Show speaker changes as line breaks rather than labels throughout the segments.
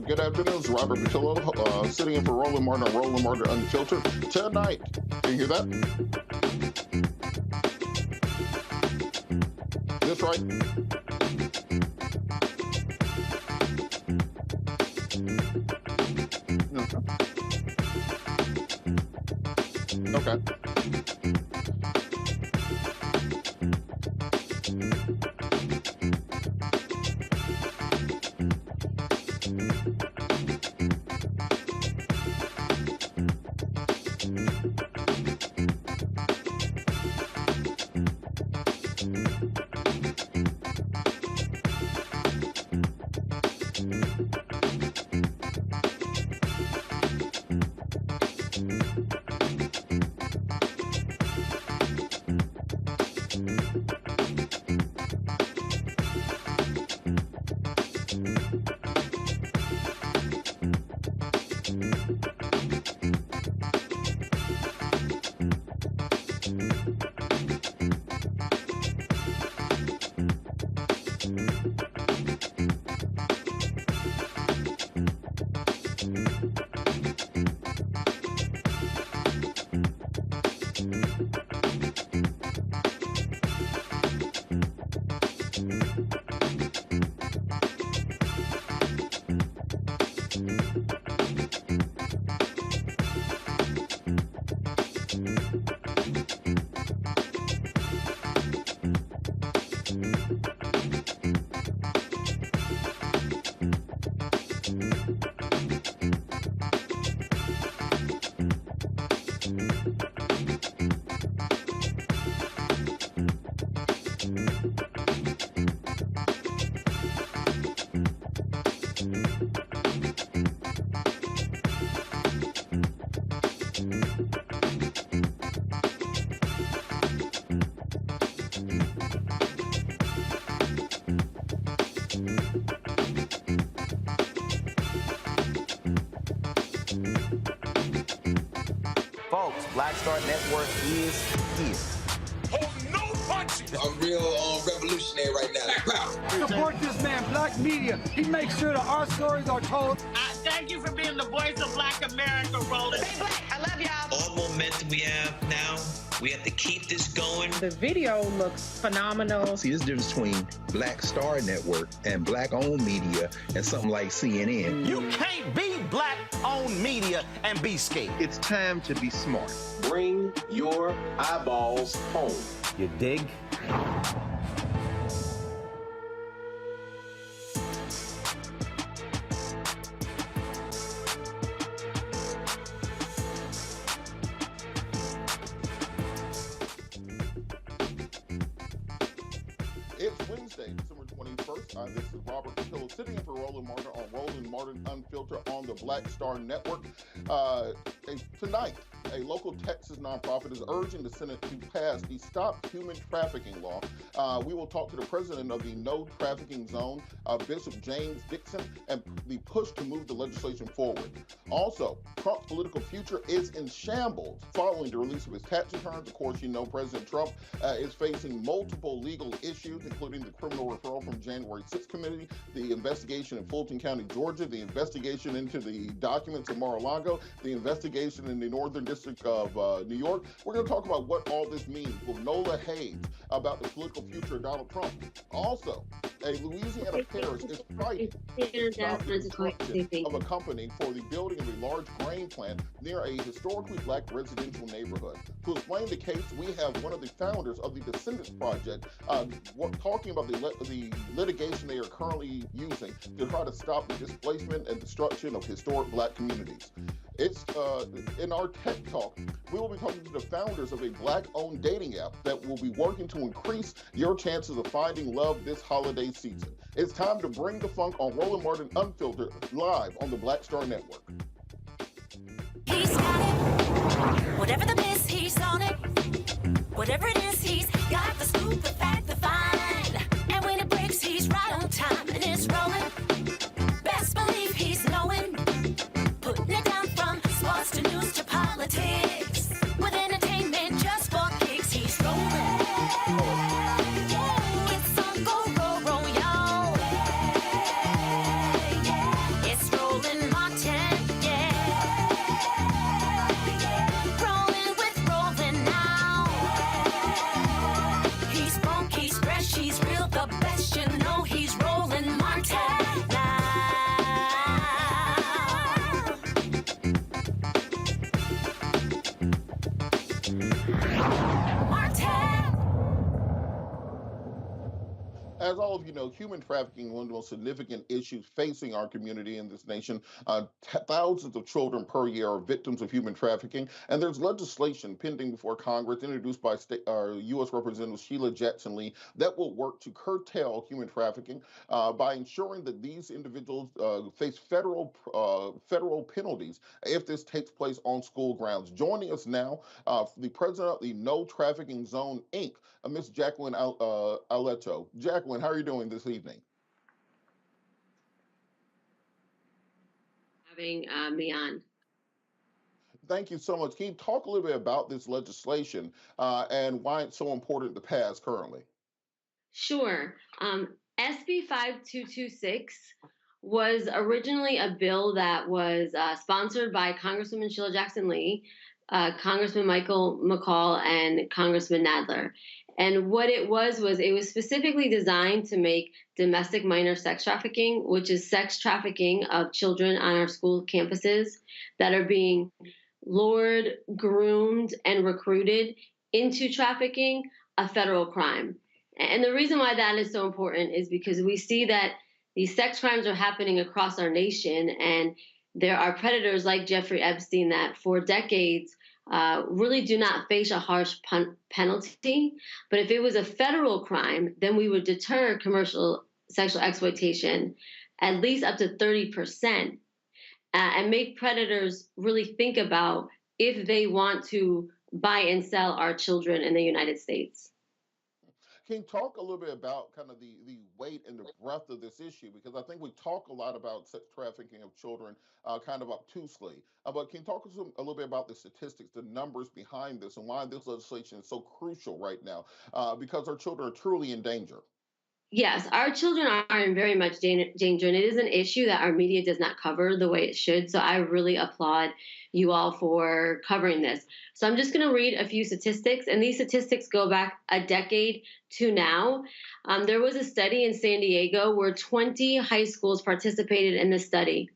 Good afternoon, it's Robert Patillo, sitting in for Roland Martin on Roland Martin Unfiltered tonight. Can you hear that? Is this right? Okay.
Folks, Black Star Network is here.
Hold no punches.
I'm real revolutionary right now.
Support this man, Black Media. He makes sure that our stories are told.
Thank you for being the voice of Black America, Roland.
Stay black. I love y'all.
All momentum we have now, we have to keep this going.
The video looks phenomenal.
See, there's a difference between Black Star Network and Black-owned media and something like CNN.
You can't be Black-owned media and be scared.
It's time to be smart.
Bring your eyeballs home.
You dig?
It's Wednesday, December 21st. This is Robert Patillo sitting in for Roland Martin on Roland Martin Unfiltered on the Black Star Network. Tonight, a local Texas nonprofit is urging the Senate to pass the Stop Human Trafficking law. We will talk to the president of the No Trafficking Zone, Bishop James Dixon, and the push to move the legislation forward. Also, Trump's political future is in shambles following the release of his tax returns. Of course, you know President Trump is facing multiple legal issues, including the criminal referral from January 6th committee, the investigation in Fulton County, Georgia, the investigation into the documents of Mar-a-Lago, the investigation in the Northern District of New York. We're going to talk about what all this means with Nola Haynes about the political future of Donald Trump. Also, a Louisiana Parish is fighting to stop the destruction of a company for the building of a large grain plant near a historically black residential neighborhood. To explain the case, we have one of the founders of the Descendants project talking about the litigation they are currently using to try to stop the displacement and destruction of historic black communities. It's in our Tech Talk, we will be talking to the founders of a black-owned dating app that will be working to increase your chances of finding love this holiday season. It's time to bring the funk on Roland Martin Unfiltered live on the Black Star Network.
He's got it. Whatever the miss, he's on it. Whatever it is, he's got the scoop, the fact, the find. And when it breaks, he's right on time and it's rolling. Best believe he's knowing. Putting it down from sports to news to politics. With entertainment just for kicks, he's rolling. It's on Go, roll, y'all. It's Roland Martin, rolling with Roland now. He's funk, he's fresh, he's real, the best, you know he's Roland Martin now.
As all of you know, human trafficking is one of the most significant issues facing our community in this nation. Thousands of children per year are victims of human trafficking, and there's legislation pending before Congress introduced by U.S. Representative Sheila Jackson Lee that will work to curtail human trafficking by ensuring that these individuals face federal penalties if this takes place on school grounds. Joining us now, the president of the No Trafficking Zone, Inc., Miss Jacqueline Aleto. Jacqueline, how are you doing this evening?
Having me on.
Thank you so much. Can you talk a little bit about this legislation and why it's so important to pass currently?
Sure. SB 5226 was originally a bill that was sponsored by Congresswoman Sheila Jackson Lee, Congressman Michael McCall, and Congressman Nadler. And what it was specifically designed to make domestic minor sex trafficking, which is sex trafficking of children on our school campuses that are being lured, groomed, and recruited into trafficking, a federal crime. And the reason why that is so important is because we see that these sex crimes are happening across our nation, and there are predators like Jeffrey Epstein that for decades really do not face a harsh penalty. But if it was a federal crime, then we would deter commercial sexual exploitation at least up to 30%, and make predators really think about if they want to buy and sell our children in the United States.
Can you talk a little bit about kind of the weight and the breadth of this issue? Because I think we talk a lot about sex trafficking of children kind of obtusely. But can you talk a little bit about the statistics, the numbers behind this, and why this legislation is so crucial right now? Because our children are truly in danger.
Yes, our children are in very much danger, and it is an issue that our media does not cover the way it should. So I really applaud you all for covering this. So I'm just going to read a few statistics, and these statistics go back a decade to now. There was a study in San Diego where 20 high schools participated in this study.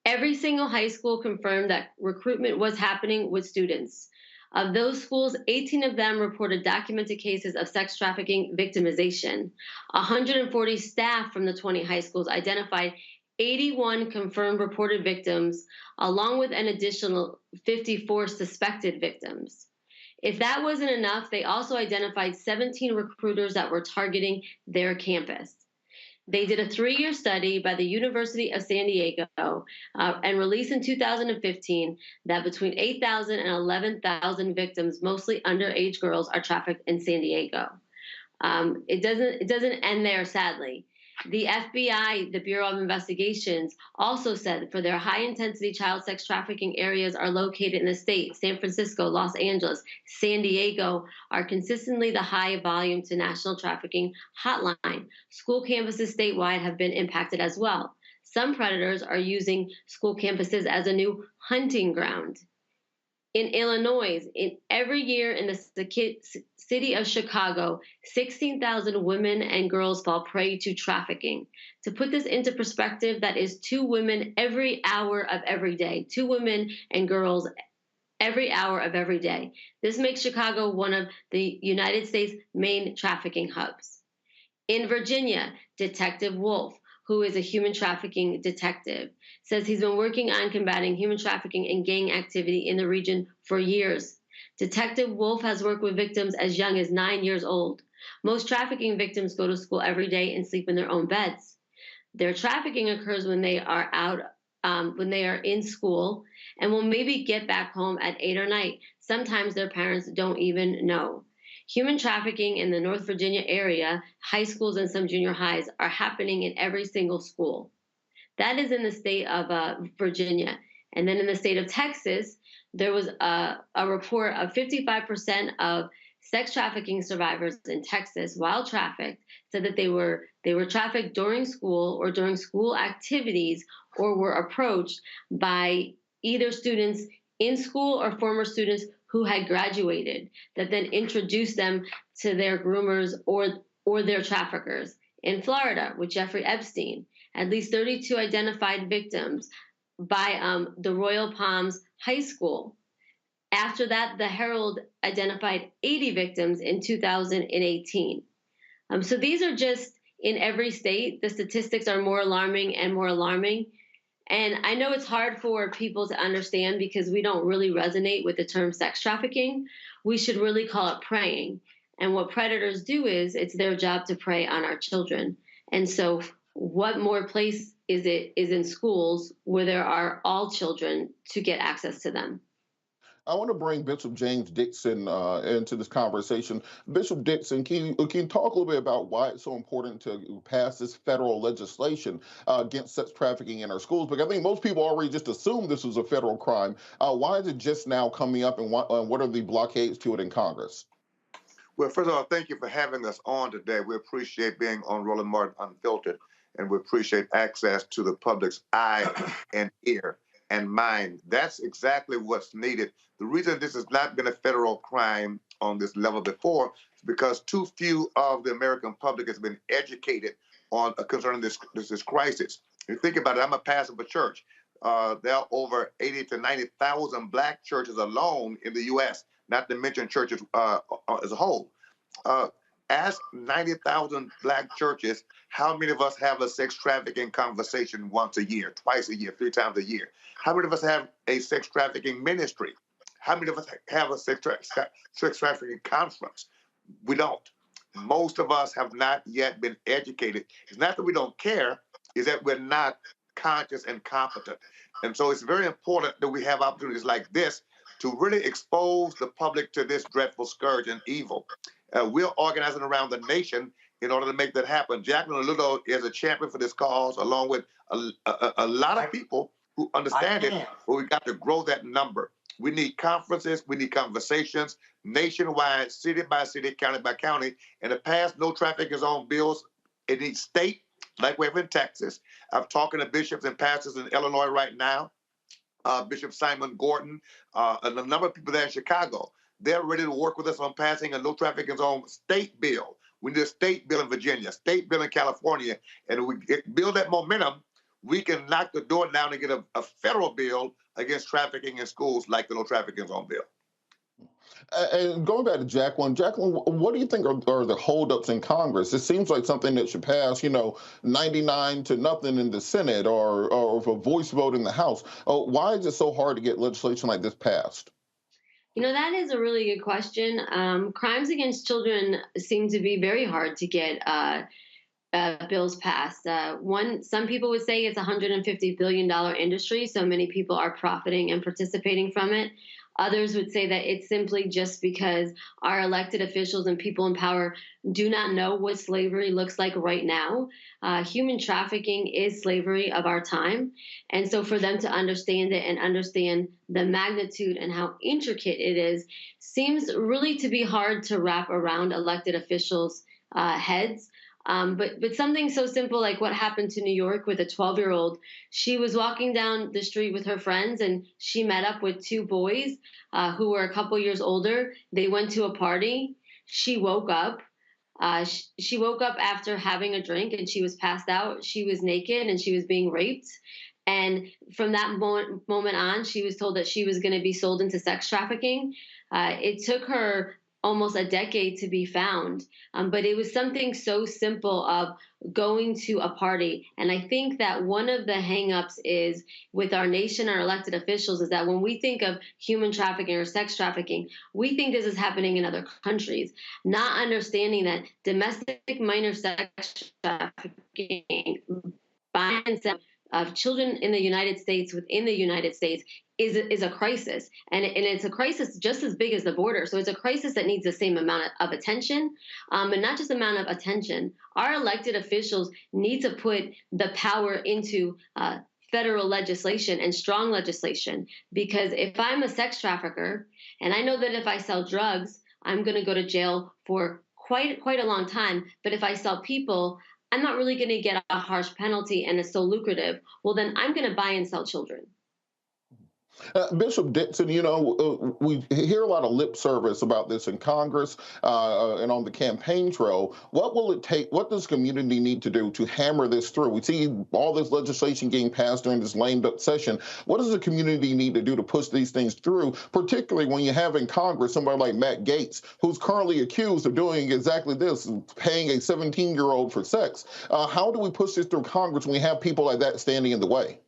Every single high school confirmed that recruitment was happening with students. Of those schools, 18 of them reported documented cases of sex trafficking victimization. 140 staff from the 20 high schools identified 81 confirmed reported victims, along with an additional 54 suspected victims. If that wasn't enough, they also identified 17 recruiters that were targeting their campus. They did a 3-year study by the University of San Diego and released in 2015 that between 8,000 and 11,000 victims, mostly underage girls, are trafficked in San Diego. It doesn't end there, sadly. The FBI, the Bureau of Investigations, also said for their high-intensity child sex trafficking areas are located in the state. San Francisco, Los Angeles, San Diego are consistently the high volume to national trafficking hotline. School campuses statewide have been impacted as well. Some predators are using school campuses as a new hunting ground. In Illinois, every year in the city of Chicago, 16,000 women and girls fall prey to trafficking. To put this into perspective, that is 2 women every hour of every day. 2 women and girls every hour of every day. This makes Chicago one of the United States' main trafficking hubs. In Virginia, Detective Wolf, who is a human trafficking detective, says he's been working on combating human trafficking and gang activity in the region for years. Detective Wolf has worked with victims as young as 9 years old. Most trafficking victims go to school every day and sleep in their own beds. Their trafficking occurs when they are when they are in school, and will maybe get back home at 8 or 9. Sometimes their parents don't even know. Human trafficking in the North Virginia area, high schools and some junior highs, are happening in every single school. That is in the state of Virginia. And then in the state of Texas, there was a report of 55% of sex trafficking survivors in Texas, while trafficked, said that they were trafficked during school or during school activities, or were approached by either students in school or former students who had graduated, that then introduced them to their groomers or their traffickers. In Florida, with Jeffrey Epstein, at least 32 identified victims by the Royal Palms High School. After that, the Herald identified 80 victims in 2018. So these are just in every state. The statistics are more alarming and more alarming. And I know it's hard for people to understand because we don't really resonate with the term sex trafficking. We should really call it preying. And what predators do is it's their job to prey on our children. And so what more place is in schools where there are all children to get access to them?
I want to bring Bishop James Dixon into this conversation. Bishop Dixon, can you talk a little bit about why it's so important to pass this federal legislation against sex trafficking in our schools? Because I think most people already just assume this was a federal crime. Why is it just now coming up, and what are the blockades to it in Congress?
Well, first of all, thank you for having us on today. We appreciate being on Roland Martin Unfiltered, and we appreciate access to the public's eye and ear and mind. That's exactly what's needed. The reason this has not been a federal crime on this level before is because too few of the American public has been educated on concerning this crisis. If you think about it, I'm a pastor of a church. There are over 80 to 90,000 black churches alone in the U.S., not to mention churches as a whole. Ask 90,000 black churches how many of us have a sex trafficking conversation once a year, twice a year, 3 times a year. How many of us have a sex trafficking ministry? How many of us have a sex trafficking conference? We don't. Most of us have not yet been educated. It's not that we don't care, it's that we're not conscious and competent. And so it's very important that we have opportunities like this to really expose the public to this dreadful scourge and evil. We're organizing around the nation in order to make that happen. Jacqueline Ludo is a champion for this cause, along with a lot of people who understand it, but we've got to grow that number. We need conferences, we need conversations, nationwide, city by city, county by county. In the past, no trafficking zone bills. It needs state, like we have in Texas. I'm talking to bishops and pastors in Illinois right now, Bishop Simon Gordon, and a number of people there in Chicago. They're ready to work with us on passing a no trafficking zone state bill. We need a state bill in Virginia, state bill in California, and we build that momentum. We can knock the door down and get a federal bill against trafficking in schools like the no trafficking zone bill.
And going back to Jacqueline, what do you think are the holdups in Congress? It seems like something that should pass, 99 to nothing in the Senate or a voice vote in the House. Why is it so hard to get legislation like this passed?
That is a really good question. Crimes against children seem to be very hard to get bills passed. Some people would say it's a $150 billion industry, so many people are profiting and participating from it. Others would say that it's simply just because our elected officials and people in power do not know what slavery looks like right now. Human trafficking is slavery of our time. And so for them to understand it and understand the magnitude and how intricate it is seems really to be hard to wrap around elected officials' heads. But something so simple like what happened to New York with a 12-year-old, she was walking down the street with her friends and she met up with two boys who were a couple years older. They went to a party. She woke up. She woke up after having a drink and she was passed out. She was naked and she was being raped. And from that moment on, she was told that she was going to be sold into sex trafficking. It took her almost a decade to be found. But it was something so simple of going to a party. And I think that one of the hangups is with our nation, our elected officials, is that when we think of human trafficking or sex trafficking, we think this is happening in other countries, not understanding that domestic minor sex trafficking, buying and selling of children in the United States, within the United States, is a crisis. And it's a crisis just as big as the border. So it's a crisis that needs the same amount of attention, and not just amount of attention. Our elected officials need to put the power into federal legislation and strong legislation. Because if I'm a sex trafficker, and I know that if I sell drugs, I'm going to go to jail for quite a long time. But if I sell people, I'm not really going to get a harsh penalty and it's so lucrative. Well, then I'm going to buy and sell children.
Bishop Dixon, we hear a lot of lip service about this in Congress and on the campaign trail. What will it take? What does community need to do to hammer this through? We see all this legislation getting passed during this lame-duck session. What does the community need to do to push these things through, particularly when you have in Congress somebody like Matt Gaetz, who's currently accused of doing exactly this, paying a 17-year-old for sex? How do we push this through Congress when we have people like that standing in the way?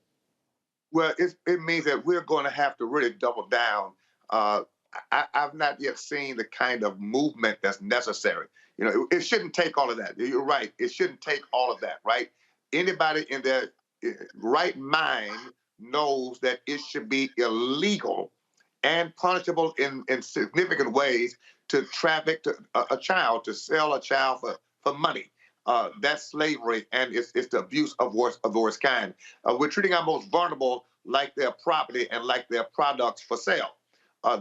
Well, it means that we're going to have to really double down. I've not yet seen the kind of movement that's necessary. It shouldn't take all of that. You're right. It shouldn't take all of that, right? Anybody in their right mind knows that it should be illegal and punishable in significant ways to traffic a child, to sell a child for money. That's slavery, and it's the abuse of the worst kind. We're treating our most vulnerable like their property and like their products for sale.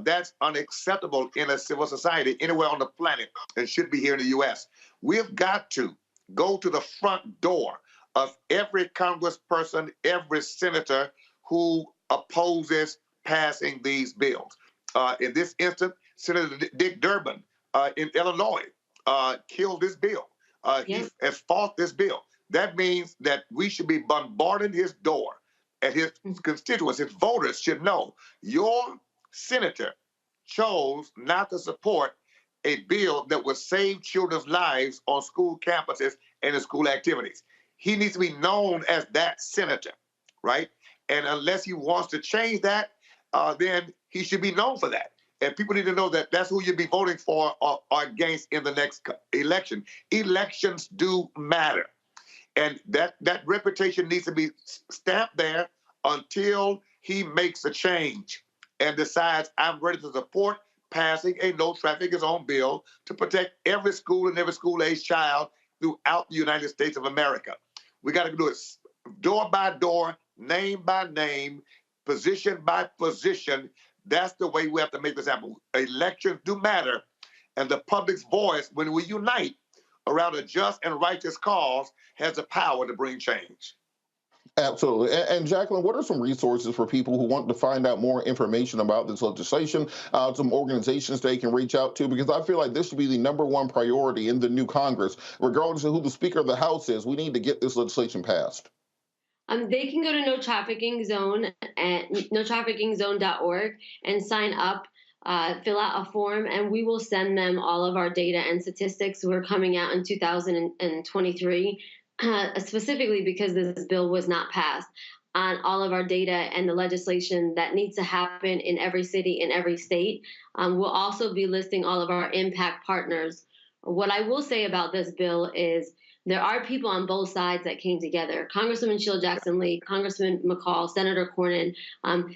That's unacceptable in a civil society anywhere on the planet, and should be here in the U.S. We've got to go to the front door of every congressperson, every senator who opposes passing these bills. In this instance, Senator Dick Durbin in Illinois killed this bill. He has fought this bill. That means that we should be bombarding his door, and his constituents, his voters should know your senator chose not to support a bill that would save children's lives on school campuses and in school activities. He needs to be known as that senator, right? And unless he wants to change that, then he should be known for that. And people need to know that that's who you'll be voting for or against in the next election. Elections do matter. And that reputation needs to be stamped there until he makes a change and decides, I'm ready to support passing a no trafficking zone bill to protect every school and every school-age child throughout the United States of America. We got to do it door by door, name by name, position by position. That's the way we have to make this happen. Elections do matter, and the public's voice, when we unite around a just and righteous cause, has the power to bring change.
Absolutely. And Jacqueline, what are some resources for people who want to find out more information about this legislation, some organizations they can reach out to? Because I feel like this should be the #1 priority in the new Congress, regardless of who the Speaker of the House is. We need to get this legislation passed.
They can go to No Trafficking Zone at notraffickingzone.org and sign up, fill out a form, and we will send them all of our data and statistics. We're coming out in 2023, specifically because this bill was not passed. on all of our data and the legislation that needs to happen in every city, in every state. We'll also be listing all of our impact partners. What I will say about this bill is there are people on both sides that came together. Congresswoman Sheila Jackson Lee, Congressman McCall, Senator Cornyn,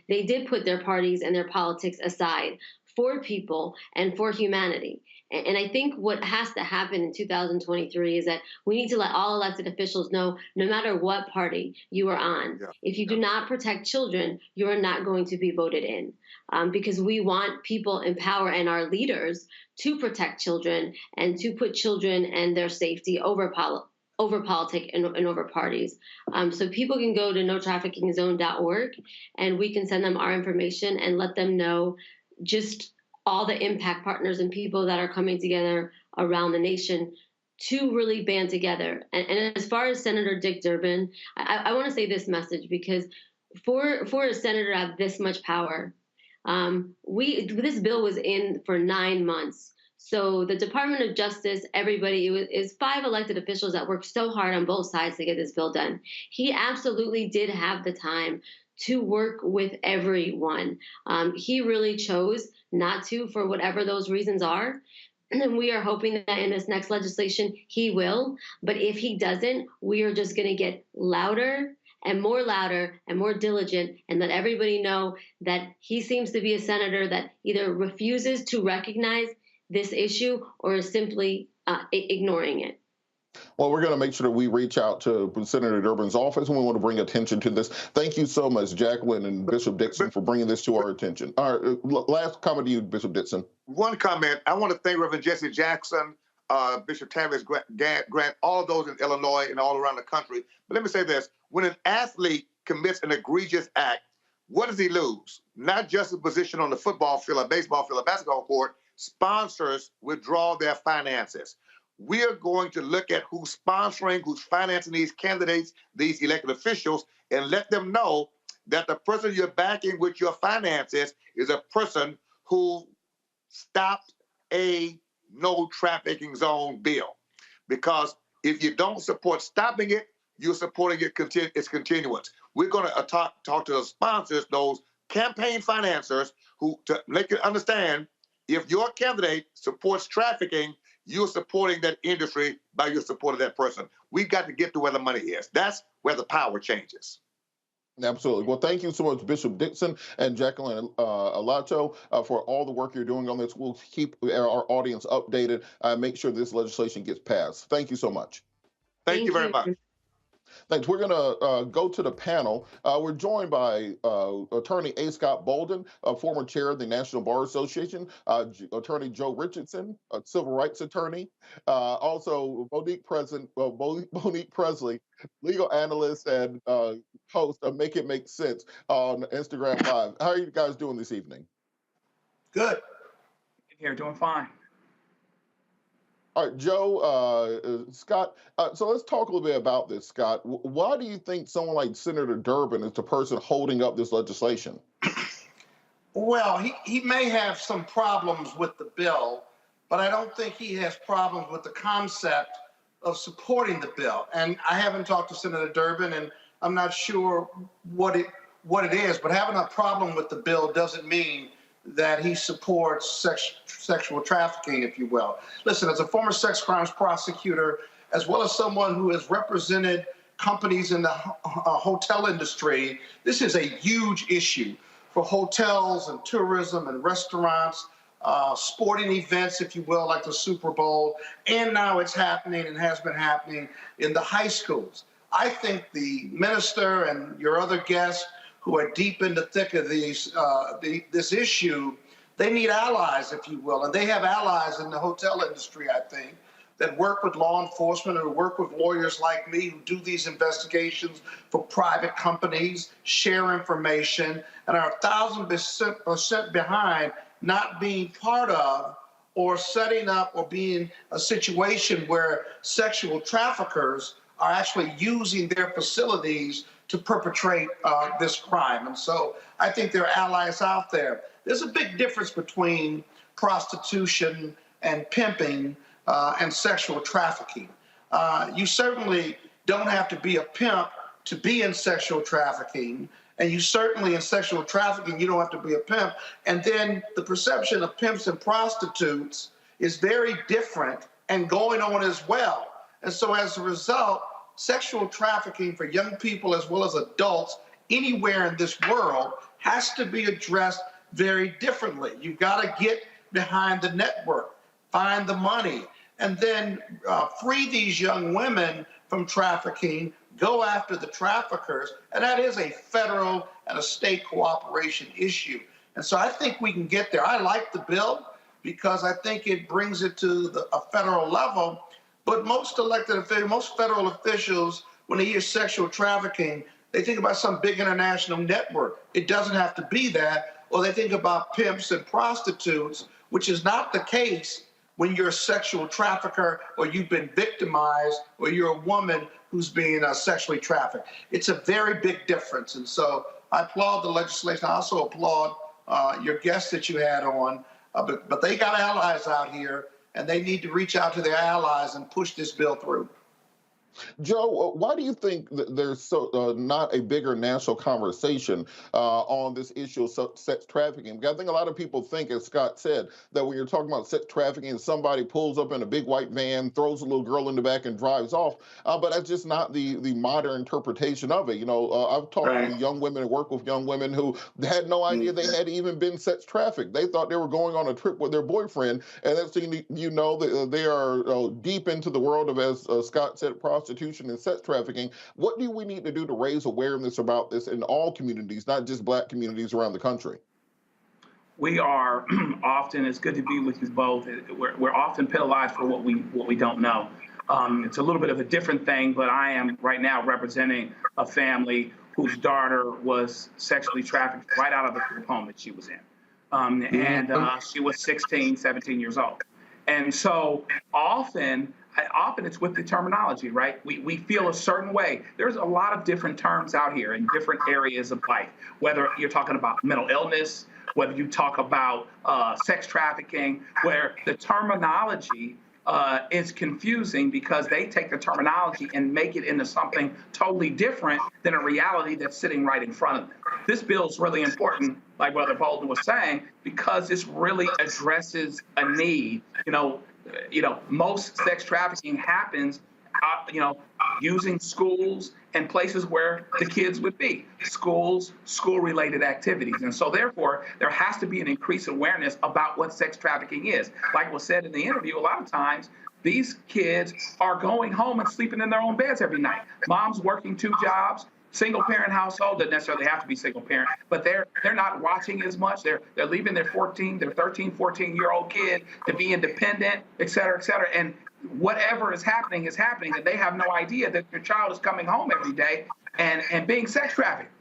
they did put their parties and their politics aside for people and for humanity. And I think what has to happen in 2023 is that we need to let all elected officials know, no matter what party you are on, if you do not protect children, you are not going to be voted in. Because we want people in power and our leaders to protect children and to put children and their safety over politics and over parties. So people can go to notraffickingzone.org and we can send them our information and let them know just all the impact partners and people that are coming together around the nation to really band together. And as far as Senator Dick Durbin, I want to say this message, because for a senator to have this much power, this bill was in for 9 months. So the Department of Justice, everybody, is 5 elected officials that worked so hard on both sides to get this bill done. He absolutely did have the time to work with everyone. He really chose not to, for whatever those reasons are. And we are hoping that in this next legislation, he will. But if he doesn't, we are just going to get louder and more diligent, and let everybody know that he seems to be a senator that either refuses to recognize this issue or is simply ignoring it.
Well, we're going to make sure that we reach out to Senator Durbin's office, and we want to bring attention to this. Thank you so much, Jacqueline and Bishop Dixon, for bringing this to our attention. All right, last comment to you, Bishop Dixon.
One comment. I want to thank Reverend Jesse Jackson, Bishop Tavis Grant, all of those in Illinois and all around the country. But let me say this. When an athlete commits an egregious act, what does he lose? Not just a position on the football field, a baseball field, a basketball court. Sponsors withdraw their finances. We are going to look at who's sponsoring, who's financing these candidates, these elected officials, and let them know that the person you're backing with your finances is a person who stopped a no trafficking zone bill. Because if you don't support stopping it, you're supporting its continuance. We're going to talk to the sponsors, those campaign financiers, who to make you understand, if your candidate supports trafficking, you're supporting that industry by your support of that person. We've got to get to where the money is. That's where the power changes.
Absolutely. Well, thank you so much, Bishop Dixon and Jacqueline Alato, for all the work you're doing on this. We'll keep our audience updated and make sure this legislation gets passed. Thank you so much.
Thank you very much.
Thanks. We're going to go to the panel. We're joined by Attorney A. Scott Bolden, former chair of the National Bar Association, Attorney Joe Richardson, a civil rights attorney, also Monique Presley, legal analyst and host of Make It Make Sense on Instagram Live. How are you guys doing this evening?
Good. Here, doing fine.
All right, Joe, Scott, so let's talk a little bit about this, Scott. Why do you think someone like Senator Durbin is the person holding up this legislation?
Well, he may have some problems with the bill, but I don't think he has problems with the concept of supporting the bill. And I haven't talked to Senator Durbin, and I'm not sure what it is, but having a problem with the bill doesn't mean that he supports sexual trafficking, if you will. Listen, as a former sex crimes prosecutor, as well as someone who has represented companies in the hotel industry, this is a huge issue for hotels and tourism and restaurants, sporting events, if you will, like the Super Bowl, and now it's happening and has been happening in the high schools. I think the minister and your other guests who are deep in the thick of this issue, they need allies, if you will. And they have allies in the hotel industry, I think, that work with law enforcement or work with lawyers like me who do these investigations for private companies, share information, and are 1,000% behind not being part of or setting up or being a situation where sexual traffickers are actually using their facilities to perpetrate this crime. And so I think there are allies out there. There's a big difference between prostitution and pimping and sexual trafficking. You certainly don't have to be a pimp to be in sexual trafficking. And you certainly in sexual trafficking, you don't have to be a pimp. And then the perception of pimps and prostitutes is very different and going on as well. And so as a result, sexual trafficking for young people as well as adults anywhere in this world has to be addressed very differently. You've got to get behind the network, find the money, and then free these young women from trafficking, go after the traffickers, and that is a federal and a state cooperation issue. And so I think we can get there. I like the bill because I think it brings it to a federal level, but most elected officials, most federal officials, when they hear sexual trafficking, they think about some big international network. It doesn't have to be that, or they think about pimps and prostitutes, which is not the case when you're a sexual trafficker or you've been victimized or you're a woman who's being sexually trafficked. It's a very big difference. And so I applaud the legislation. I also applaud your guests that you had on, but they got allies out here and they need to reach out to their allies and push this bill through.
Joe, why do you think that there's not a bigger national conversation on this issue of sex trafficking? Because I think a lot of people think, as Scott said, that when you're talking about sex trafficking, somebody pulls up in a big white van, throws a little girl in the back and drives off. But that's just not the modern interpretation of it. You know, I've talked to young women and worked with young women who had no idea they had even been sex trafficked. They thought they were going on a trip with their boyfriend. And that's you know that they are deep into the world of, as Scott said, prostitution and sex trafficking. What do we need to do to raise awareness about this in all communities, not just Black communities around the country?
We are often, it's good to be with you both, we're often penalized for what we don't know. It's a little bit of a different thing, but I am right now representing a family whose daughter was sexually trafficked right out of the home that she was in. And she was 16, 17 years old. And so often it's with the terminology, right? We feel a certain way. There's a lot of different terms out here in different areas of life, whether you're talking about mental illness, whether you talk about sex trafficking, where the terminology is confusing because they take the terminology and make it into something totally different than a reality that's sitting right in front of them. This bill is really important, like Brother Bolden was saying, because this really addresses a need. You know, most sex trafficking happens, using schools and places where the kids would be, schools, school-related activities. And so therefore, there has to be an increased awareness about what sex trafficking is. Like was said in the interview, a lot of times, these kids are going home and sleeping in their own beds every night. Mom's working 2 jobs. Single parent household, doesn't necessarily have to be single parent, but they're not watching as much. They're leaving their 13, 14-year-old kid to be independent, et cetera, and whatever is happening, and they have no idea that their child is coming home every day and being sex trafficked.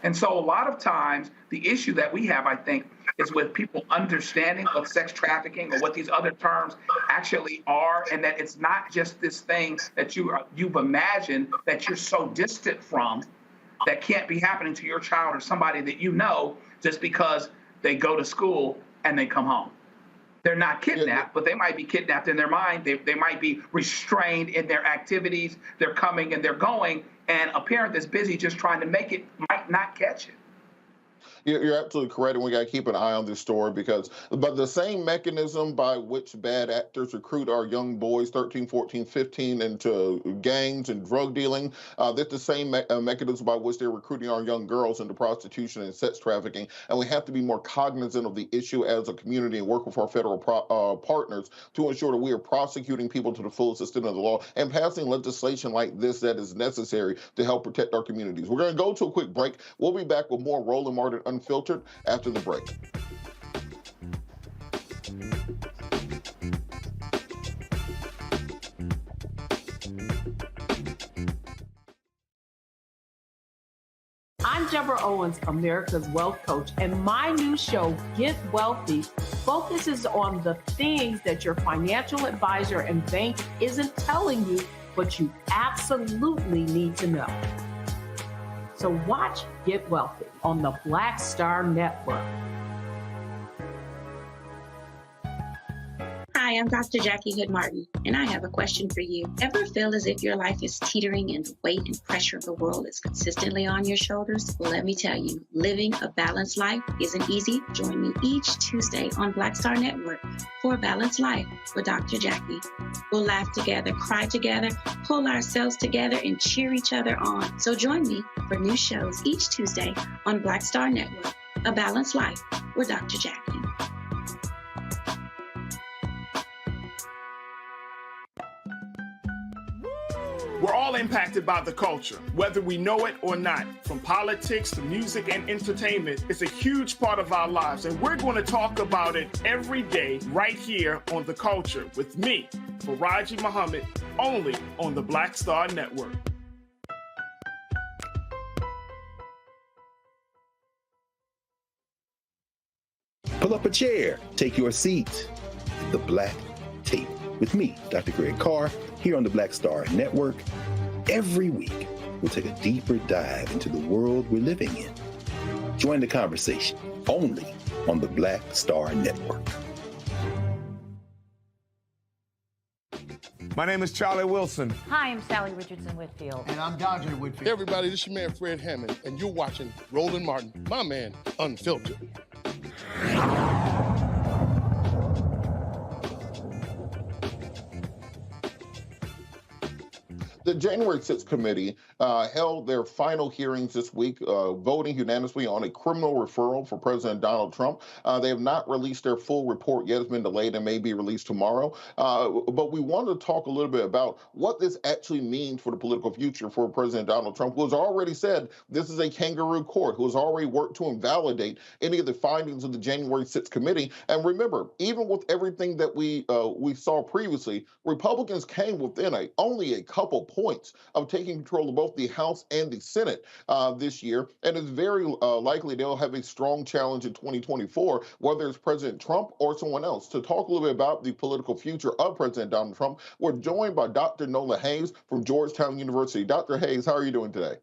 And so a lot of times, the issue that we have, I think, is with people understanding what sex trafficking or what these other terms actually are, and that it's not just this thing that you've imagined that you're so distant from that can't be happening to your child or somebody that you know just because they go to school and they come home. They're not kidnapped, but they might be kidnapped in their mind. They might be restrained in their activities. They're coming and they're going, and a parent that's busy just trying to make it might not catch it.
You're absolutely correct, and we got to keep an eye on this story but the same mechanism by which bad actors recruit our young boys, 13, 14, 15, into gangs and drug dealing, that's the same mechanism by which they're recruiting our young girls into prostitution and sex trafficking. And we have to be more cognizant of the issue as a community and work with our federal partners to ensure that we are prosecuting people to the fullest extent of the law and passing legislation like this that is necessary to help protect our communities. We're going to go to a quick break. We'll be back with more Roland Martin Unfiltered after the break.
I'm Deborah Owens, America's Wealth Coach, and my new show, Get Wealthy, focuses on the things that your financial advisor and bank isn't telling you, but you absolutely need to know. So watch Get Wealthy on the Black Star Network.
Hi, Hi, I'm Dr. Jackie Hood Martin, and I have a question for you. Ever feel as if your life is teetering and the weight and pressure of the world is consistently on your shoulders? Well, let me tell you, living a balanced life isn't easy. Join me each Tuesday on Black Star Network for A Balanced Life with Dr. Jackie. We'll laugh together, cry together, pull ourselves together, and cheer each other on. So join me for new shows each Tuesday on Black Star Network, A Balanced Life with Dr. Jackie.
We're all impacted by the culture, whether we know it or not. From politics to music and entertainment, it's a huge part of our lives, and we're going to talk about it every day right here on The Culture with me, Faraji Muhammad, only on the Black Star Network.
Pull up a chair, take your seat. The Black Tape with me, Dr. Greg Carr, here on the Black Star Network. Every week, we'll take a deeper dive into the world we're living in. Join the conversation only on the Black Star Network.
My name is Charlie Wilson.
Hi, I'm Sally Richardson Whitfield.
And I'm Dodger Whitfield.
Hey everybody, this is your man Fred Hammond, and you're watching Roland Martin, my man, Unfiltered.
The January 6th committee held their final hearings this week, voting unanimously on a criminal referral for President Donald Trump. They have not released their full report yet. It's been delayed and may be released tomorrow. But we wanted to talk a little bit about what this actually means for the political future for President Donald Trump, who has already said this is a kangaroo court, who has already worked to invalidate any of the findings of the January 6th committee. And remember, even with everything that we saw previously, Republicans came within only a couple points of taking control of both the House and the Senate this year, and it's very likely they'll have a strong challenge in 2024, whether it's President Trump or someone else. To talk a little bit about the political future of President Donald Trump, we're joined by Dr. Nola Haynes from Georgetown University. Dr. Haynes, how are you doing today?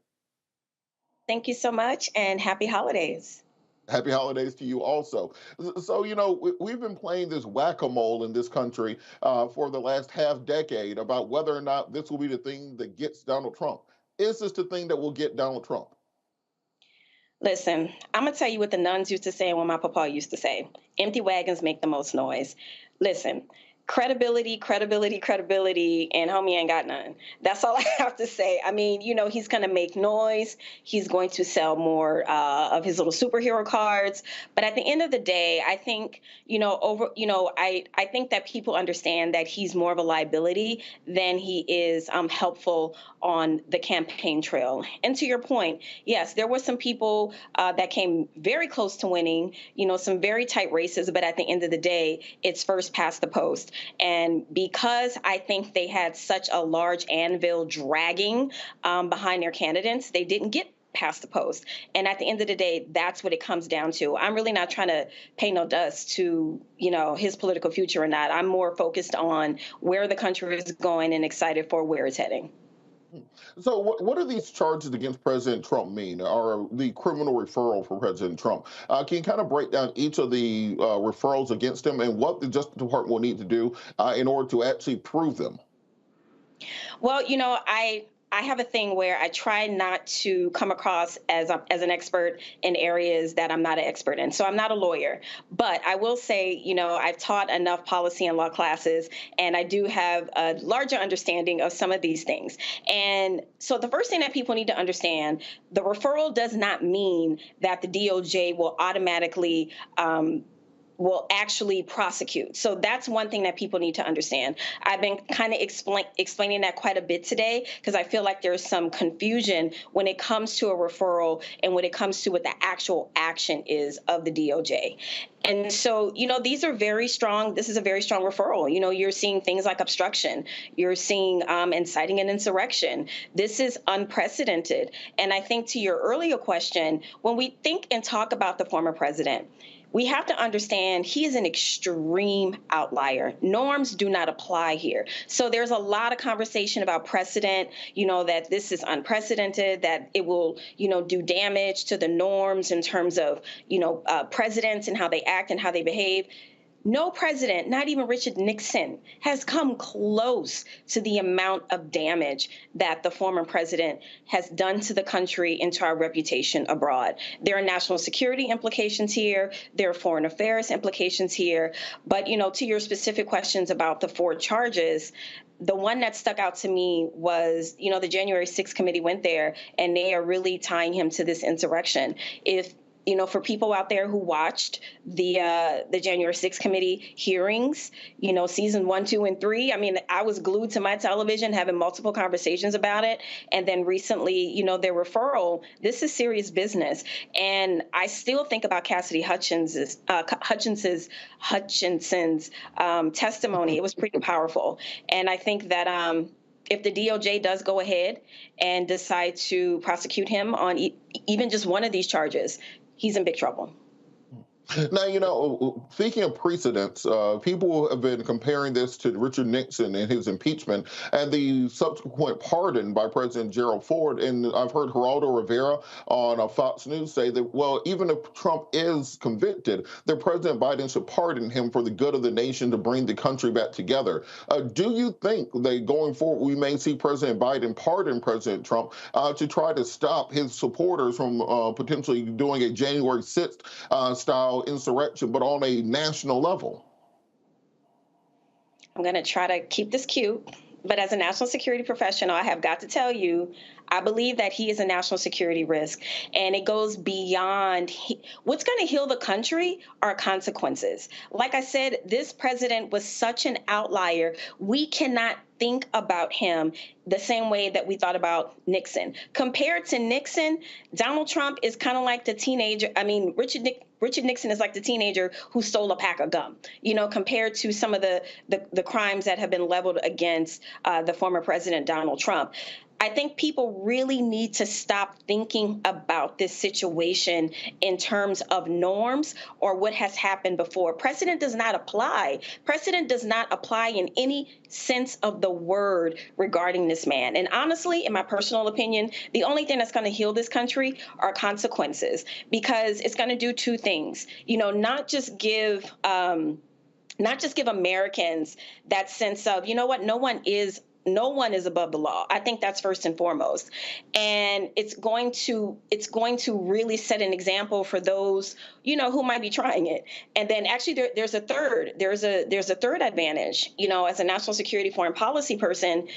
Thank you so much, and happy holidays.
Happy holidays to you also. So, you know, we've been playing this whack-a-mole in this country for the last half decade about whether or not this will be the thing that gets Donald Trump. Is this the thing that will get Donald Trump?
Listen, I'm going to tell you what the nuns used to say and what my papa used to say. Empty wagons make the most noise. Listen, credibility, and homie ain't got none. That's all I have to say. I mean, you know, he's going to make noise. He's going to sell more of his little superhero cards. But at the end of the day, I think, I think that people understand that he's more of a liability than he is helpful on the campaign trail. And to your point, yes, there were some people that came very close to winning, some very tight races. But at the end of the day, it's first past the post. And because I think they had such a large anvil dragging behind their candidates, they didn't get past the post. And at the end of the day, that's what it comes down to. I'm really not trying to pay no dust to, his political future or not. I'm more focused on where the country is going and excited for where it's heading.
So what do these charges against President Trump mean, or the criminal referral for President Trump? Can you kind of break down each of the referrals against him and what the Justice Department will need to do in order to actually prove them?
Well, I have a thing where I try not to come across as an expert in areas that I'm not an expert in. So I'm not a lawyer, but I will say, I've taught enough policy and law classes, and I do have a larger understanding of some of these things. And so the first thing that people need to understand, the referral does not mean that the DOJ will automatically will actually prosecute. So that's one thing that people need to understand. I've been kind of explaining that quite a bit today because I feel like there's some confusion when it comes to a referral and when it comes to what the actual action is of the DOJ. And so, these are very strong. This is a very strong referral. You're seeing things like obstruction. You're seeing inciting an insurrection. This is unprecedented. And I think to your earlier question, when we think and talk about the former president, we have to understand he is an extreme outlier. Norms do not apply here. So there's a lot of conversation about precedent, that this is unprecedented, that it will, do damage to the norms in terms of, presidents and how they act and how they behave. No president, not even Richard Nixon, has come close to the amount of damage that the former president has done to the country and to our reputation abroad. There are national security implications here. There are foreign affairs implications here. But, to your specific questions about the 4 charges, the one that stuck out to me was, the January 6th committee went there, and they are really tying him to this insurrection. If for people out there who watched the January 6th committee hearings, season 1, 2, and 3, I was glued to my television having multiple conversations about it. And then recently, their referral, this is serious business. And I still think about Cassidy Hutchinson's testimony. It was pretty powerful. And I think that if the DOJ does go ahead and decide to prosecute him on even just one of these charges, he's in big trouble.
Now, speaking of precedents, people have been comparing this to Richard Nixon and his impeachment and the subsequent pardon by President Gerald Ford. And I've heard Geraldo Rivera on Fox News say that, well, even if Trump is convicted, that President Biden should pardon him for the good of the nation to bring the country back together. Do you think that going forward we may see President Biden pardon President Trump to try to stop his supporters from potentially doing a January 6th style insurrection, but on a national level?
I'm going to try to keep this cute, but as a national security professional, I have got to tell you, I believe that he is a national security risk, and it goes beyond what's going to heal the country are consequences. Like I said, this president was such an outlier. We cannot think about him the same way that we thought about Nixon. Compared to Nixon, Donald Trump is kind of like the teenager. Richard Nixon is like the teenager who stole a pack of gum, compared to some of the crimes that have been leveled against the former president, Donald Trump. I think people really need to stop thinking about this situation in terms of norms or what has happened before. Precedent does not apply. Precedent does not apply in any sense of the word regarding this man. And honestly, in my personal opinion, the only thing that's going to heal this country are consequences, because it's going to do 2 things. Not just give Americans that sense of, no one is above the law. I think that's first and foremost. And it's going to really set an example for those, who might be trying it. And then actually there's a third advantage, as a national security foreign policy person.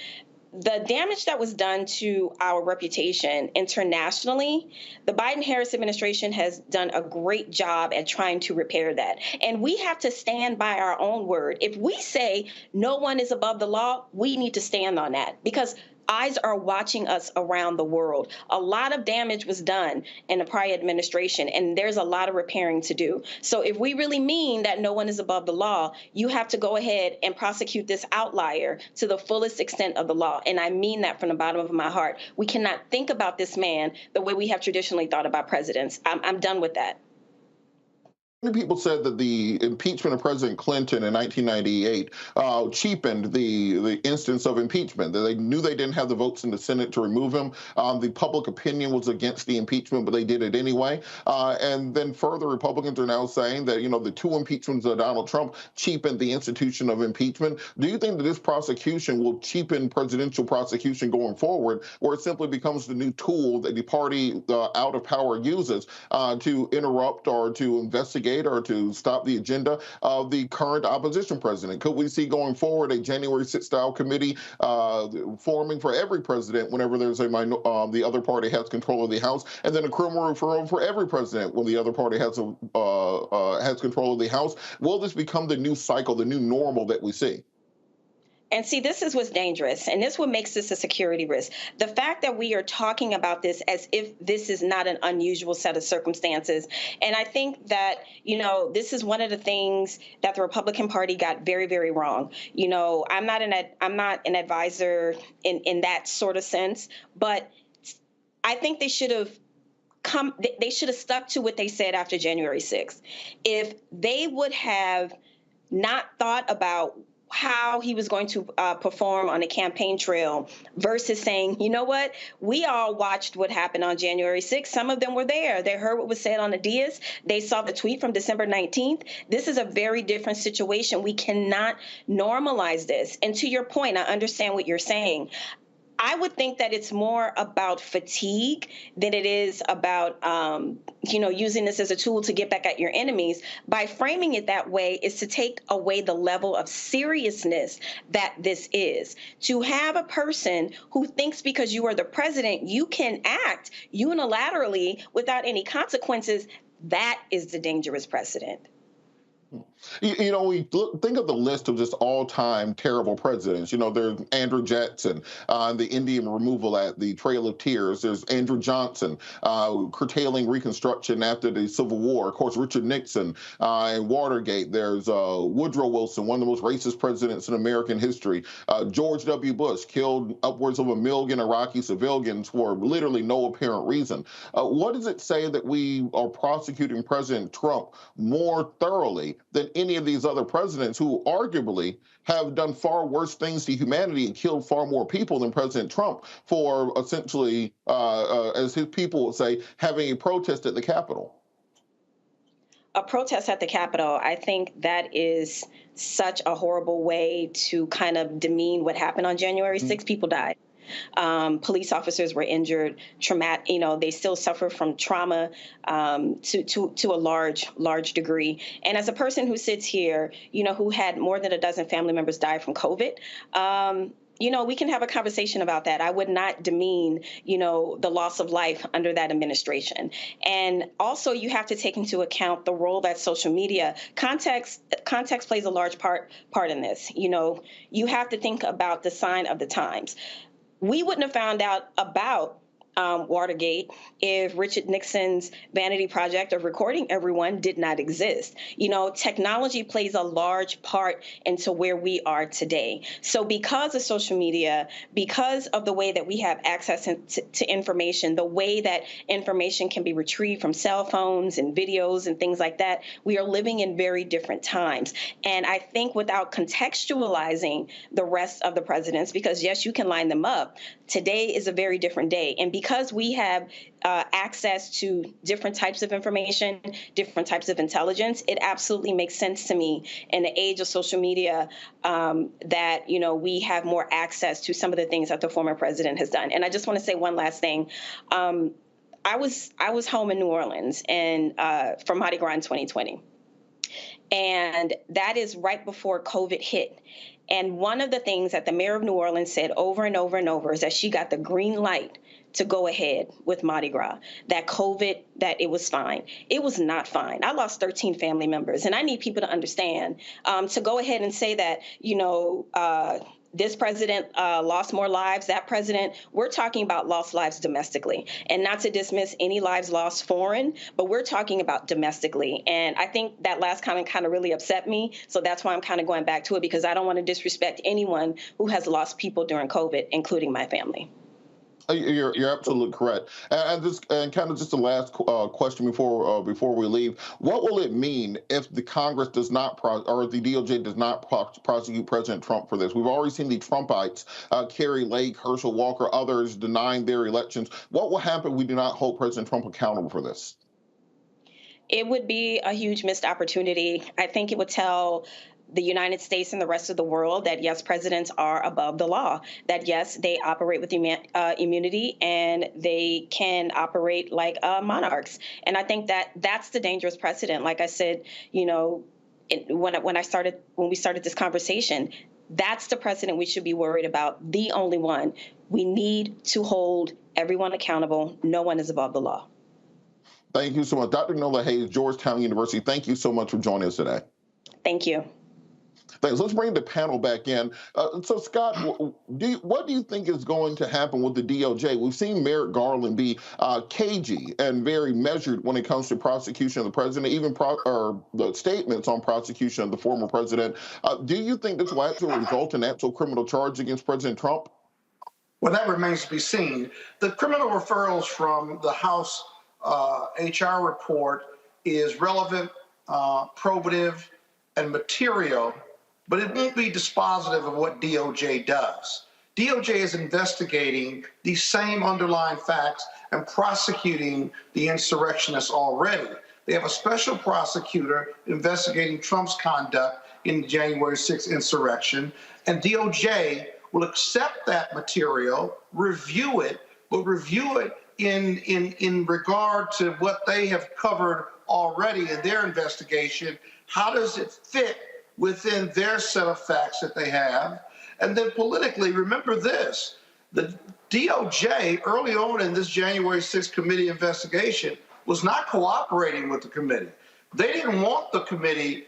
The damage that was done to our reputation internationally, the Biden-Harris administration has done a great job at trying to repair that. And we have to stand by our own word. If we say no one is above the law, we need to stand on that, because eyes are watching us around the world. A lot of damage was done in the prior administration, and there's a lot of repairing to do. So if we really mean that no one is above the law, you have to go ahead and prosecute this outlier to the fullest extent of the law. And I mean that from the bottom of my heart. We cannot think about this man the way we have traditionally thought about presidents. I'm done with that.
Many people said that the impeachment of President Clinton in 1998 cheapened the instance of impeachment. That they knew they didn't have the votes in the Senate to remove him. The public opinion was against the impeachment, but they did it anyway. And then further, Republicans are now saying that, the 2 impeachments of Donald Trump cheapened the institution of impeachment. Do you think that this prosecution will cheapen presidential prosecution going forward, or it simply becomes the new tool that the party out of power uses to interrupt or to investigate or to stop the agenda of the current opposition president? Could we see going forward a January 6th style committee forming for every president whenever there's the other party has control of the House, and then a criminal referral for every president when the other party has control of the House? Will this become the new cycle, the new normal that we see?
And see, this is what's dangerous, and this is what makes this a security risk. The fact that we are talking about this as if this is not an unusual set of circumstances. And I think that, this is one of the things that the Republican Party got very, very wrong. I'm not an advisor in that sort of sense, but I think they should have stuck to what they said after January 6th. If they would have not thought about how he was going to perform on the campaign trail versus saying, you know what, we all watched what happened on January 6th. Some of them were there. They heard what was said on the dais. They saw the tweet from December 19th. This is a very different situation. We cannot normalize this. And to your point, I understand what you're saying. I would think that it's more about fatigue than it is about, using this as a tool to get back at your enemies. By framing it that way is to take away the level of seriousness that this is. To have a person who thinks because you are the president, you can act unilaterally without any consequences, that is the dangerous precedent.
We think of the list of just all-time terrible presidents. There's Andrew Jackson, the Indian removal at the Trail of Tears. There's Andrew Johnson, curtailing Reconstruction after the Civil War. Of course, Richard Nixon and Watergate. There's Woodrow Wilson, one of the most racist presidents in American history. George W. Bush killed upwards of 1 million Iraqi civilians for literally no apparent reason. What does it say that we are prosecuting President Trump more thoroughly than any of these other presidents who arguably have done far worse things to humanity and killed far more people than President Trump for essentially, as his people would say, having a protest at the Capitol?
A protest at the Capitol, I think that is such a horrible way to kind of demean what happened on January 6th. People died. Police officers were injured, traumatic. They still suffer from trauma to a large degree. And as a person who sits here, who had more than a dozen family members die from COVID, we can have a conversation about that. I would not demean, the loss of life under that administration. And also, you have to take into account the role that social media context plays a large part in this. You have to think about the sign of the times. We wouldn't have found out about Watergate if Richard Nixon's vanity project of recording everyone did not exist. Technology plays a large part into where we are today. So because of social media, because of the way that we have access to information, the way that information can be retrieved from cell phones and videos and things like that, we are living in very different times. And I think without contextualizing the rest of the presidents, because yes, you can line them up, today is a very different day. And because we have access to different types of information, different types of intelligence, it absolutely makes sense to me in the age of social media that, we have more access to some of the things that the former president has done. And I just want to say one last thing. I was home in New Orleans for Mardi Gras in 2020. And that is right before COVID hit. And one of the things that the mayor of New Orleans said over and over and over is that she got the green light to go ahead with Mardi Gras, that it was fine. It was not fine. I lost 13 family members. And I need people to understand, to go ahead and say that, this president lost more lives, that president, we're talking about lost lives domestically. And not to dismiss any lives lost foreign, but we're talking about domestically. And I think that last comment kind of really upset me. So that's why I'm kind of going back to it, because I don't want to disrespect anyone who has lost people during COVID, including my family.
You're absolutely correct. And kind of just the last question before we leave. What will it mean if the Congress does not or the DOJ does not prosecute President Trump for this? We've already seen the Trumpites, Carrie Lake, Herschel Walker, others denying their elections. What will happen if we do not hold President Trump accountable for this?
It would be a huge missed opportunity. I think it would tell the United States and the rest of the world that, yes, presidents are above the law, that, yes, they operate with immunity and they can operate like monarchs. And I think that that's the dangerous precedent. Like I said, when we started this conversation, that's the precedent we should be worried about, the only one. We need to hold everyone accountable. No one is above the law.
Thank you so much. Dr. Nola Haynes, Georgetown University, thank you so much for joining us today.
Thank you.
Thanks. Let's bring the panel back in. So, Scott, what do you think is going to happen with the DOJ? We've seen Merrick Garland be cagey and very measured when it comes to prosecution of the president, even the statements on prosecution of the former president. Do you think this will actually result in actual criminal charge against President Trump?
Well, that remains to be seen. The criminal referrals from the House HR report is relevant, probative, and material but it won't be dispositive of what DOJ does. DOJ is investigating these same underlying facts and prosecuting the insurrectionists already. They have a special prosecutor investigating Trump's conduct in the January 6th insurrection, and DOJ will accept that material, review it, but review it in regard to what they have covered already in their investigation. How does it fit within their set of facts that they have? And then politically, remember this, the DOJ early on in this January 6th committee investigation was not cooperating with the committee. They didn't want the committee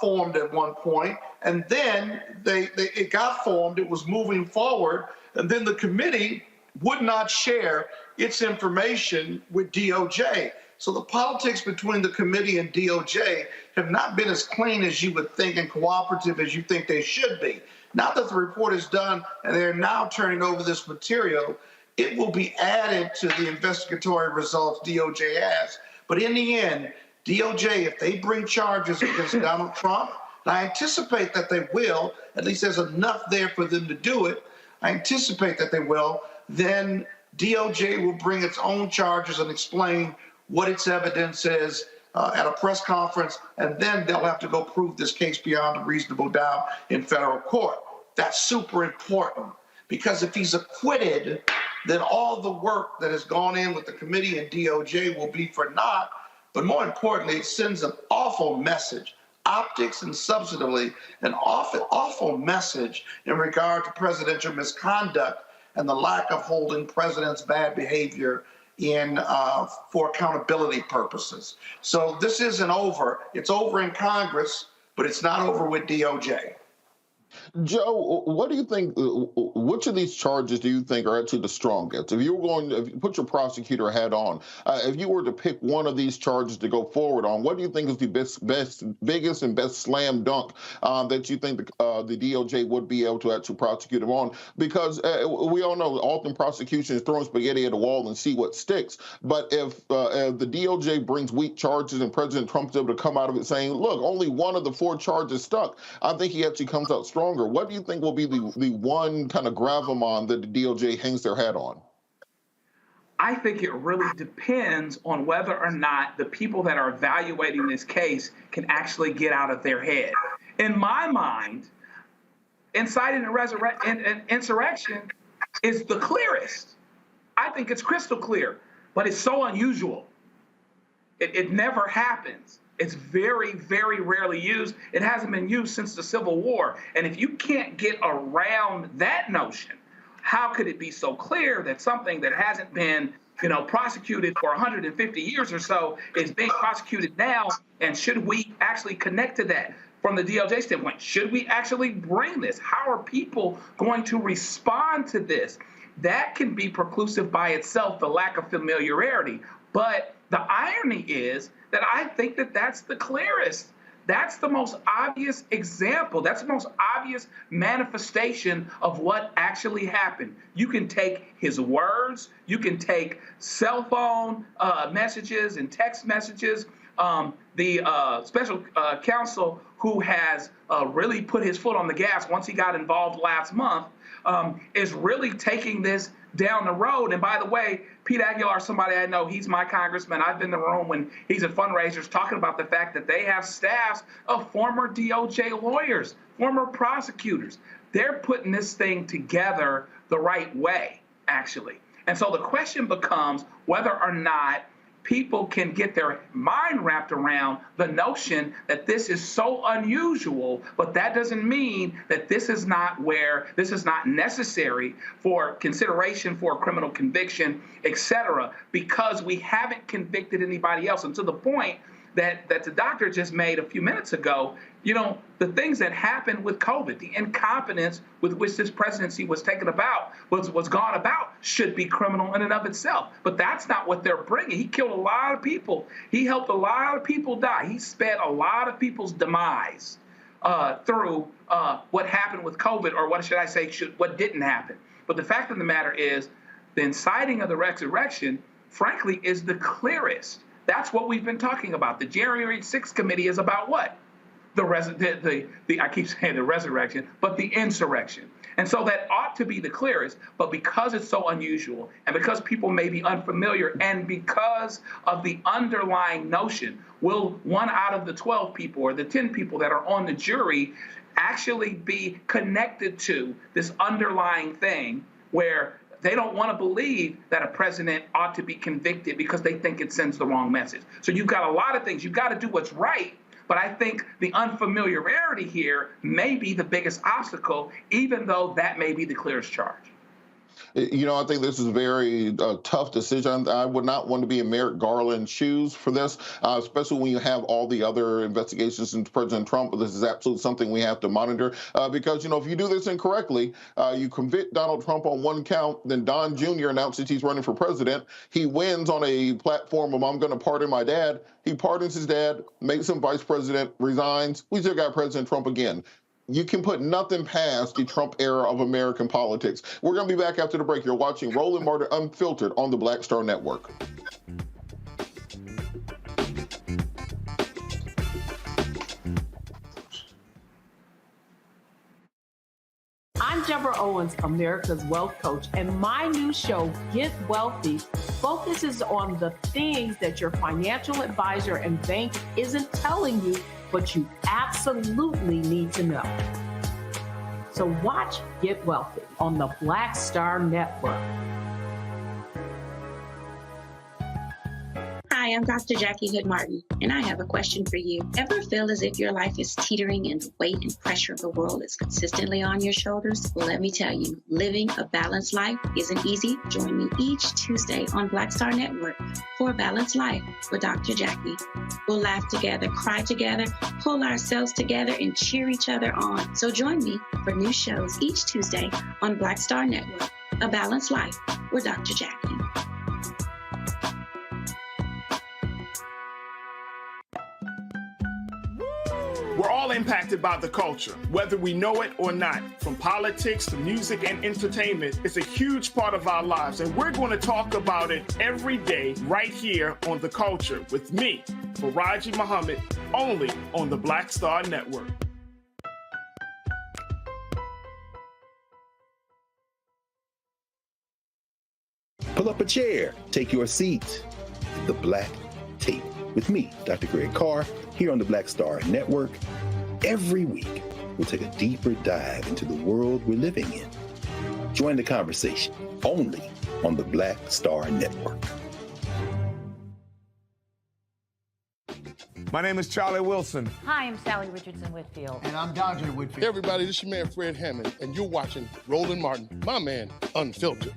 formed at one point, and then it got formed, it was moving forward, and then the committee would not share its information with DOJ. So the politics between the committee and DOJ have not been as clean as you would think and cooperative as you think they should be. Now that the report is done and they're now turning over this material, it will be added to the investigatory results DOJ has. But in the end, DOJ, if they bring charges against Donald Trump, and I anticipate that they will, at least there's enough there for them to do it, I anticipate that they will, then DOJ will bring its own charges and explain what its evidence is at a press conference, and then they'll have to go prove this case beyond a reasonable doubt in federal court. That's super important, because if he's acquitted, then all the work that has gone in with the committee and DOJ will be for naught. But more importantly, it sends an awful message, optics and substantively, an awful message in regard to presidential misconduct and the lack of holding president's bad behavior for accountability purposes. So this isn't over. It's over in Congress, but it's not over with DOJ.
Joe, what do you think, which of these charges do you think are actually the strongest? If you put your prosecutor hat on, if you were to pick one of these charges to go forward on, what do you think is the biggest and best slam dunk that you think the DOJ would be able to actually prosecute him on? Because we all know often prosecution is throwing spaghetti at a wall and see what sticks. But if the DOJ brings weak charges and President Trump's able to come out of it saying, look, only one of the 4 charges stuck, I think he actually comes out stronger. What do you think will be the one kind of gravamon that the DOJ hangs their hat on?
I think it really depends on whether or not the people that are evaluating this case can actually get out of their head. In my mind, inciting an insurrection is the clearest. I think it's crystal clear, but it's so unusual. It never happens. It's very, very rarely used. It hasn't been used since the Civil War. And if you can't get around that notion, how could it be so clear that something that hasn't been, prosecuted for 150 years or so is being prosecuted now? And should we actually connect to that from the DOJ standpoint? Should we actually bring this? How are people going to respond to this? That can be preclusive by itself, the lack of familiarity. But the irony is that I think that that's the clearest. That's the most obvious example. That's the most obvious manifestation of what actually happened. You can take his words. You can take cell phone messages and text messages. The special counsel who has really put his foot on the gas once he got involved last month is really taking this down the road. And by the way, Pete Aguilar, somebody I know, he's my congressman. I've been in the room when he's at fundraisers talking about the fact that they have staffs of former DOJ lawyers, former prosecutors. They're putting this thing together the right way, actually. And so the question becomes whether or not people can get their mind wrapped around the notion that this is so unusual, but that doesn't mean that this is not necessary for consideration for a criminal conviction, et cetera, because we haven't convicted anybody else. And to the point that the doctor just made a few minutes ago, the things that happened with COVID, the incompetence with which this presidency was gone about should be criminal in and of itself. But that's not what they're bringing. He killed a lot of people. He helped a lot of people die. He sped a lot of people's demise through what happened with COVID, or what should I say, what didn't happen. But the fact of the matter is, the inciting of the resurrection, frankly, is the clearest. That's what we've been talking about. The January 6th committee is about what? I keep saying the resurrection, but the insurrection. And so that ought to be the clearest, but because it's so unusual, and because people may be unfamiliar, and because of the underlying notion, will 1 out of the 12 people or the 10 people that are on the jury actually be connected to this underlying thing where they don't want to believe that a president ought to be convicted because they think it sends the wrong message. So you've got a lot of things. You've got to do what's right. But I think the unfamiliarity here may be the biggest obstacle, even though that may be the clearest charge.
You know, I think this is a very tough decision. I would not want to be in Merrick Garland's shoes for this, especially when you have all the other investigations into President Trump. This is absolutely something we have to monitor because, you know, if you do this incorrectly, you convict Donald Trump on one count, then Don Jr. announces he's running for president. He wins on a platform of I'm going to pardon my dad. He pardons his dad, makes him vice president, resigns. We still got President Trump again. You can put nothing past the Trump era of American politics. We're going to be back after the break. You're watching Roland Martin Unfiltered on the Black Star Network.
I'm Deborah Owens, America's Wealth Coach, and my new show, Get Wealthy, focuses on the things that your financial advisor and bank isn't telling you, but you absolutely need to know. So watch Get Wealthy on the Black Star Network.
Hi, I'm Dr. Jackie Hood Martin, and I have a question for you. Ever feel as if your life is teetering and the weight and pressure of the world is consistently on your shoulders? Well, let me tell you, living a balanced life isn't easy. Join me each Tuesday on Black Star Network for A Balanced Life with Dr. Jackie. We'll laugh together, cry together, pull ourselves together, and cheer each other on. So join me for new shows each Tuesday on Black Star Network, A Balanced Life with Dr. Jackie.
We're all impacted by the culture, whether we know it or not. From politics to music and entertainment, it's a huge part of our lives, and we're going to talk about it every day right here on The Culture with me, Faraji Muhammad, only on the Black Star Network.
Pull up a chair, take your seat. The Black Tape with me, Dr. Greg Carr, here on the Black Star Network. Every week, we'll take a deeper dive into the world we're living in. Join the conversation only on the Black Star Network.
My name is Charlie Wilson.
Hi, I'm Sally Richardson Whitfield.
And I'm Dodger Whitfield. Hey everybody, this is your man Fred Hammond, and you're watching Roland Martin, my man, Unfiltered.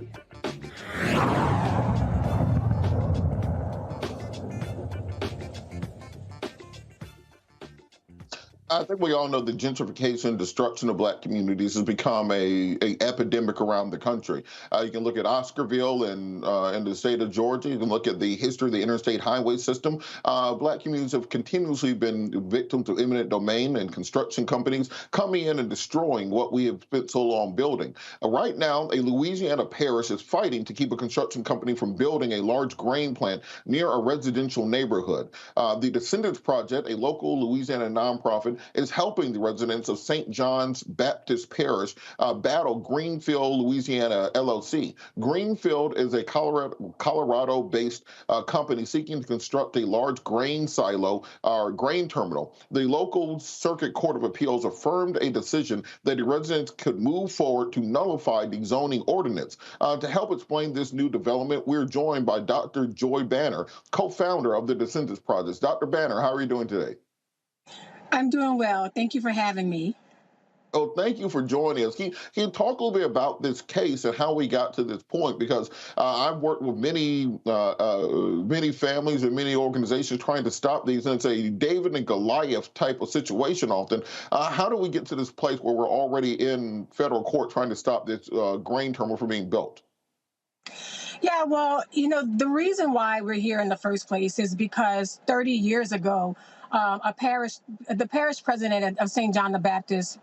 I think we all know the gentrification, destruction of black communities has become a epidemic around the country. You can look at Oscarville in the state of Georgia. You can look at the history of the interstate highway system. Black communities have continuously been victims of eminent domain and construction companies coming in and destroying what we have spent so long building. Right now, a Louisiana parish is fighting to keep a construction company from building a large grain plant near a residential neighborhood. The Descendants Project, a local Louisiana nonprofit, is helping the residents of St. John's Baptist Parish battle Greenfield, Louisiana LLC. Greenfield is a Colorado-based company seeking to construct a large grain silo or grain terminal. The local Circuit Court of Appeals affirmed a decision that the residents could move forward to nullify the zoning ordinance. To help explain this new development, we're joined by Dr. Joy Banner, co-founder of the Descendants Project. Dr. Banner, how are you doing today?
I'm doing well. Thank you for having me.
Oh, thank you for joining us. Can you talk a little bit about this case and how we got to this point? Because I've worked with many families and many organizations trying to stop these, and it's a David and Goliath type of situation often. How do we get to this place where we're already in federal court trying to stop this grain terminal from being built?
Yeah, well, the reason why we're here in the first place is because 30 years ago, the parish president of St. John the Baptist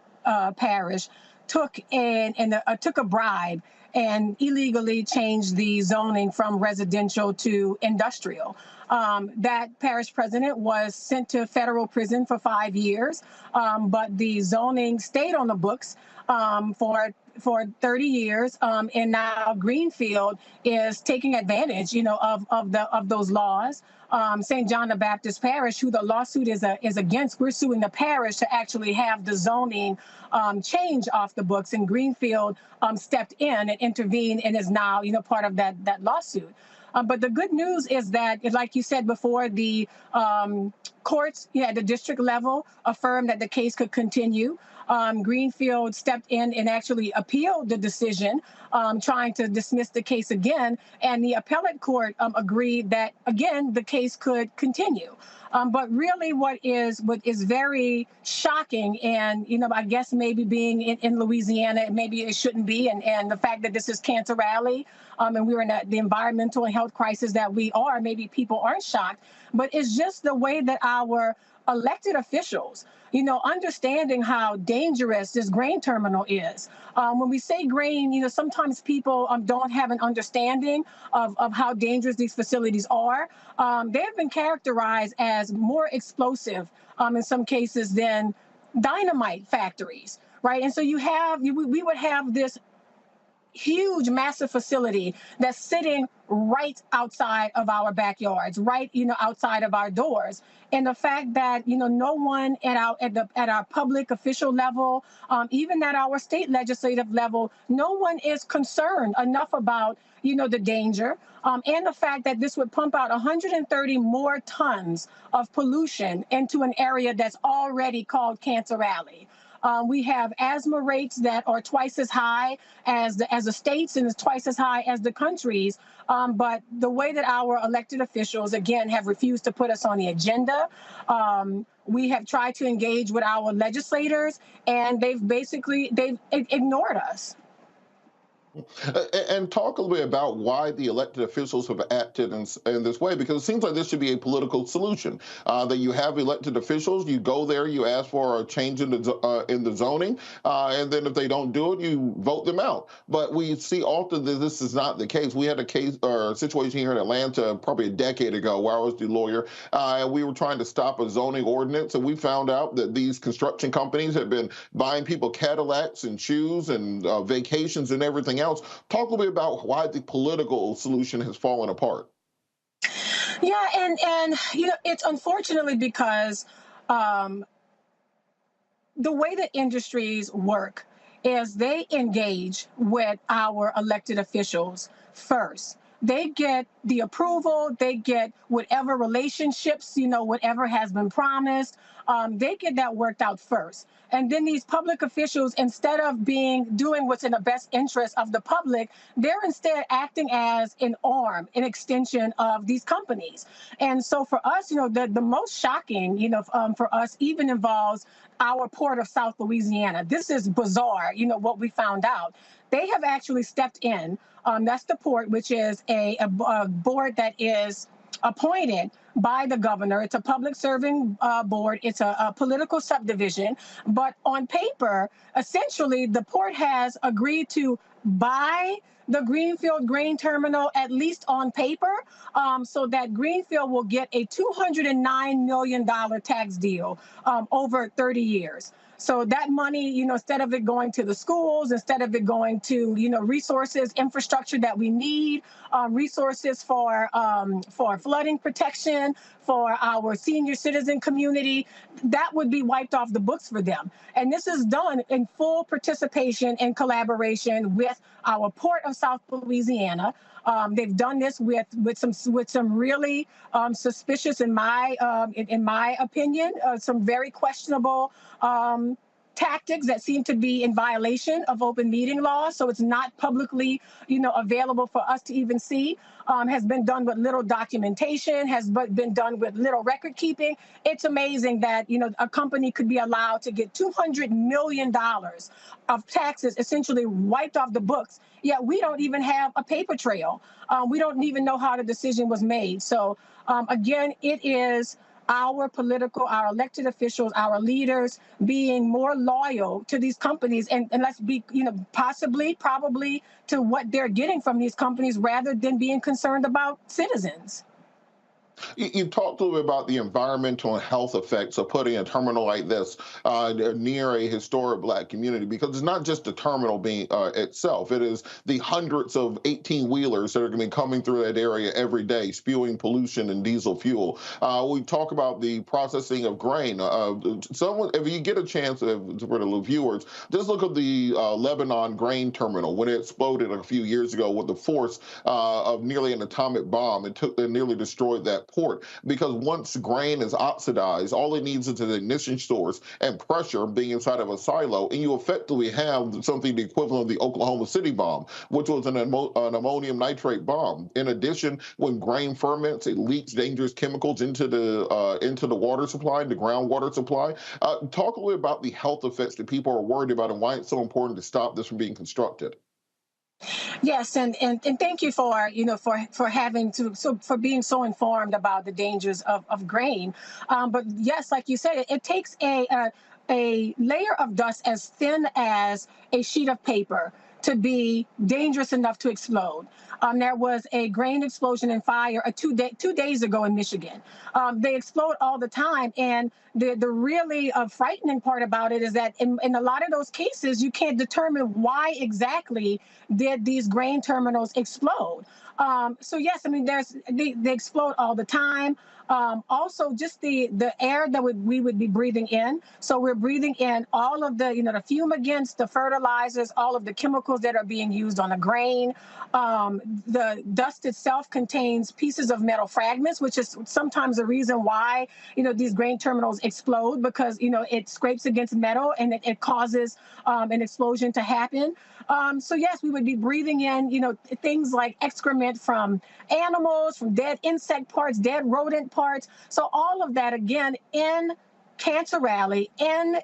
Parish took a bribe and illegally changed the zoning from residential to industrial. That parish president was sent to federal prison for 5 years, but the zoning stayed on the books for 30 years, and now Greenfield is taking advantage, of those laws. St. John the Baptist Parish, who the lawsuit is against, we're suing the parish to actually have the zoning change off the books, and Greenfield stepped in and intervened and is now, part of that lawsuit. But the good news is that, like you said before, the courts at the district level affirmed that the case could continue. Greenfield stepped in and actually appealed the decision, trying to dismiss the case again. And the appellate court agreed that, again, the case could continue. But really what is very shocking, and, I guess maybe being in Louisiana, maybe it shouldn't be, and the fact that this is Cancer Rally, and we're in the environmental and health crisis that we are, maybe people aren't shocked, but it's just the way that our elected officials, understanding how dangerous this grain terminal is. When we say grain, sometimes people don't have an understanding of how dangerous these facilities are. They have been characterized as more explosive in some cases than dynamite factories, right? And so we would have this huge, massive facility that's sitting right outside of our backyards, right, outside of our doors. And the fact that, no one at our public official level, even at our state legislative level, no one is concerned enough about, the danger, and the fact that this would pump out 130 more tons of pollution into an area that's already called Cancer Alley. We have asthma rates that are twice as high as the states and is twice as high as the countries. But the way that our elected officials, again, have refused to put us on the agenda, we have tried to engage with our legislators, and they've ignored us.
And talk a little bit about why the elected officials have acted in this way, because it seems like this should be a political solution. That you have elected officials, you go there, you ask for a change in the zoning, and then if they don't do it, you vote them out. But we see often that this is not the case. We had a case or a situation here in Atlanta probably a decade ago where I was the lawyer, and we were trying to stop a zoning ordinance, and we found out that these construction companies had been buying people Cadillacs and shoes and vacations and everything else. Talk a little bit about why the political solution has fallen apart.
Yeah, and it's unfortunately because the way that industries work is they engage with our elected officials first. They get the approval, they get whatever relationships, whatever has been promised, they get that worked out first. And then these public officials, instead of doing what's in the best interest of the public, they're instead acting as an arm, an extension of these companies. And so for us, the most shocking, for us even involves our port of South Louisiana. This is bizarre, what we found out. They have actually stepped in. That's the port, which is a board that is appointed by the governor. It's a public serving board. It's a political subdivision. But on paper, essentially, the port has agreed to buy the Greenfield grain terminal, at least on paper, so that Greenfield will get a $209 million tax deal over 30 years. So that money, instead of it going to the schools, instead of it going to, resources, infrastructure that we need, resources for flooding protection, for our senior citizen community, that would be wiped off the books for them. And this is done in full participation and collaboration with our Port of South Louisiana. They've done this with some really suspicious, in my opinion, some very questionable tactics that seem to be in violation of open meeting law. So it's not publicly, available for us to even see. Has been done with little documentation, has been done with little record keeping. It's amazing that, a company could be allowed to get $200 million of taxes essentially wiped off the books, yet we don't even have a paper trail. We don't even know how the decision was made. So again, it is our elected officials, our leaders being more loyal to these companies and let's be, probably to what they're getting from these companies rather than being concerned about citizens.
You talked a little bit about the environmental and health effects of putting a terminal like this near a historic Black community, because it's not just the terminal being itself. It is the hundreds of 18-wheelers that are going to be coming through that area every day, spewing pollution and diesel fuel. We talk about the processing of grain. If you get a chance for the viewers, just look at the Lebanon grain terminal when it exploded a few years ago with the force of nearly an atomic bomb. It nearly destroyed that port, because once grain is oxidized, all it needs is an ignition source and pressure being inside of a silo, and you effectively have something the equivalent of the Oklahoma City bomb, which was an ammonium nitrate bomb. In addition, when grain ferments, it leaks dangerous chemicals into the water supply, the groundwater supply. Talk a little about the health effects that people are worried about and why it's so important to stop this from being constructed.
Yes, and thank you for being so informed about the dangers of grain. But yes, like you said, it takes a layer of dust as thin as a sheet of paper to be dangerous enough to explode. There was a grain explosion and fire 2 days ago in Michigan. They explode all the time, and the really frightening part about it is that in a lot of those cases, you can't determine why exactly did these grain terminals explode. So yes, I mean, they explode all the time. Also, just the air that we would be breathing in. So we're breathing in all of the fumigants, the fertilizers, all of the chemicals that are being used on the grain. The dust itself contains pieces of metal fragments, which is sometimes the reason why these grain terminals explode, because it scrapes against metal and it causes an explosion to happen. So yes, we would be breathing in things like excrement from animals, from dead insect parts, dead rodent parts. So all of that, again, in Cancer Rally, in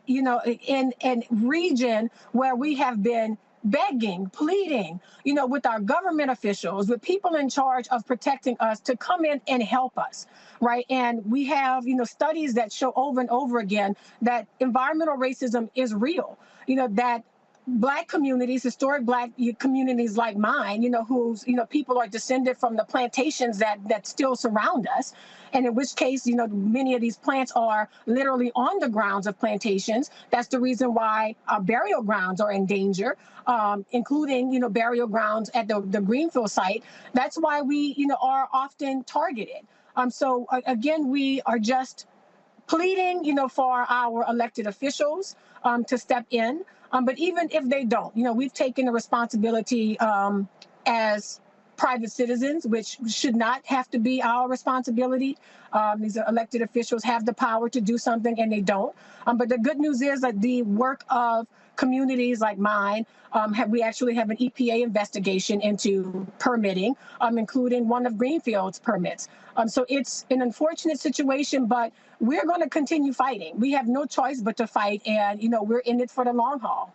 region where we have been begging, pleading, with our government officials, with people in charge of protecting us, to come in and help us, right? And we have, studies that show over and over again that environmental racism is real, that Black communities, historic Black communities like mine, whose, people are descended from the plantations that still surround us. And in which case, many of these plants are literally on the grounds of plantations. That's the reason why our burial grounds are in danger, including, burial grounds at the Greenfield site. That's why we, are often targeted. So again, we are just pleading, for our elected officials to step in. But even if they don't, we've taken the responsibility as private citizens, which should not have to be our responsibility. These elected officials have the power to do something, and they don't. But the good news is that the work of communities like mine, we actually have an EPA investigation into permitting, including one of Greenfield's permits. So it's an unfortunate situation, but we're going to continue fighting. We have no choice but to fight, and we're in it for the long haul.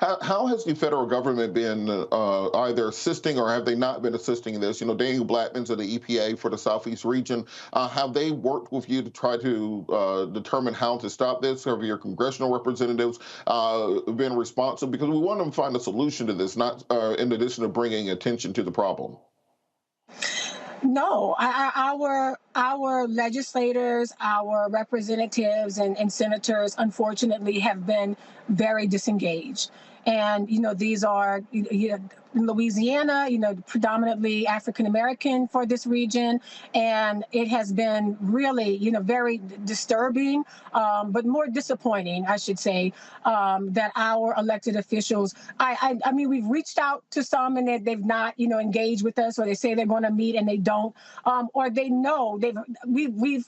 How has the federal government been either assisting or have they not been assisting in this? Daniel Blackman's of the EPA for the Southeast region. Have they worked with you to try to determine how to stop this? Have your congressional representatives been responsive? Because we want them to find a solution to this, not in addition to bringing attention to the problem.
No, our legislators, our representatives and senators, unfortunately, have been very disengaged. And, these are Louisiana, predominantly African-American for this region. And it has been really, very disturbing, but more disappointing, I should say, that our elected officials, I mean, we've reached out to some and they've not, engaged with us, or they say they're going to meet and they don't, or they know we've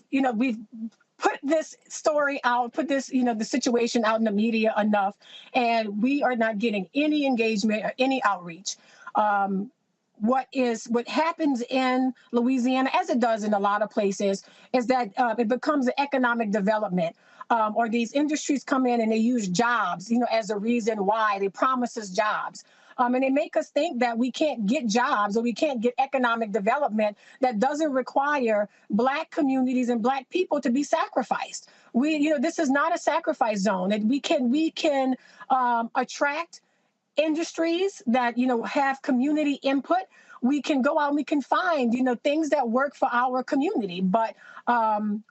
put this story out, put this, the situation out in the media enough, and we are not getting any engagement or any outreach. What happens in Louisiana, as it does in a lot of places, is that it becomes an economic development or these industries come in and they use jobs, as a reason why. They promise us jobs. And they make us think that we can't get jobs or we can't get economic development that doesn't require Black communities and Black people to be sacrificed. This is not a sacrifice zone. And we can attract industries that, have community input. We can go out and we can find, things that work for our community. But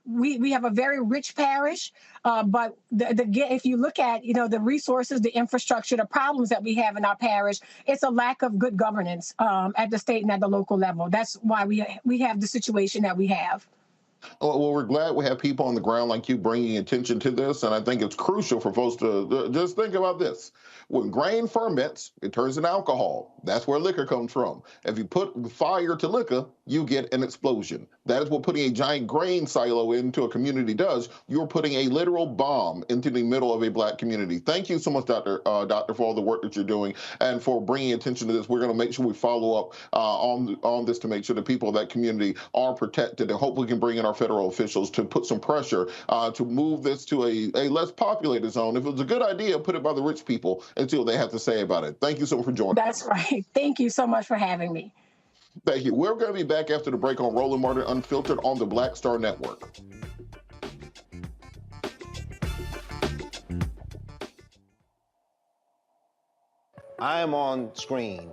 we have a very rich parish. But if you look at, the resources, the infrastructure, the problems that we have in our parish, it's a lack of good governance at the state and at the local level. That's why we have the situation that we have.
Well, we're glad we have people on the ground like you bringing attention to this, and I think it's crucial for folks to just think about this. When grain ferments, it turns into alcohol. That's where liquor comes from. If you put fire to liquor, you get an explosion. That is what putting a giant grain silo into a community does. You're putting a literal bomb into the middle of a Black community. Thank you so much, Doctor, for all the work that you're doing and for bringing attention to this. We're going to make sure we follow up on this to make sure the people of that community are protected, and hopefully we can bring in our federal officials to put some pressure to move this to a less populated zone. If it was a good idea, put it by the rich people and see what they have to say about it. Thank you so much for joining.
That's right. Thank you so much for having me.
Thank you. We're going to be back after the break on Roland Martin Unfiltered on the Black Star Network.
I am on screen,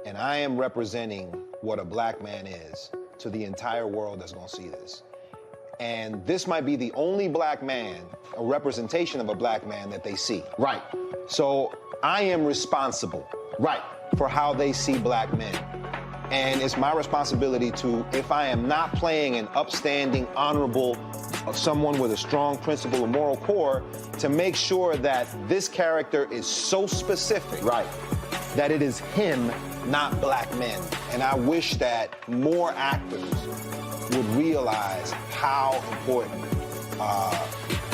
and I am representing what a Black man is to the entire world that's going to see this. And this might be the only Black man, a representation of a Black man that they see.
Right.
So I am responsible.
Right.
For how they see Black men. And it's my responsibility to, if I am not playing an upstanding, honorable, someone with a strong principle or moral core, to make sure that this character is so specific,
right,
that it is him, not Black men. And I wish that more actors would realize how important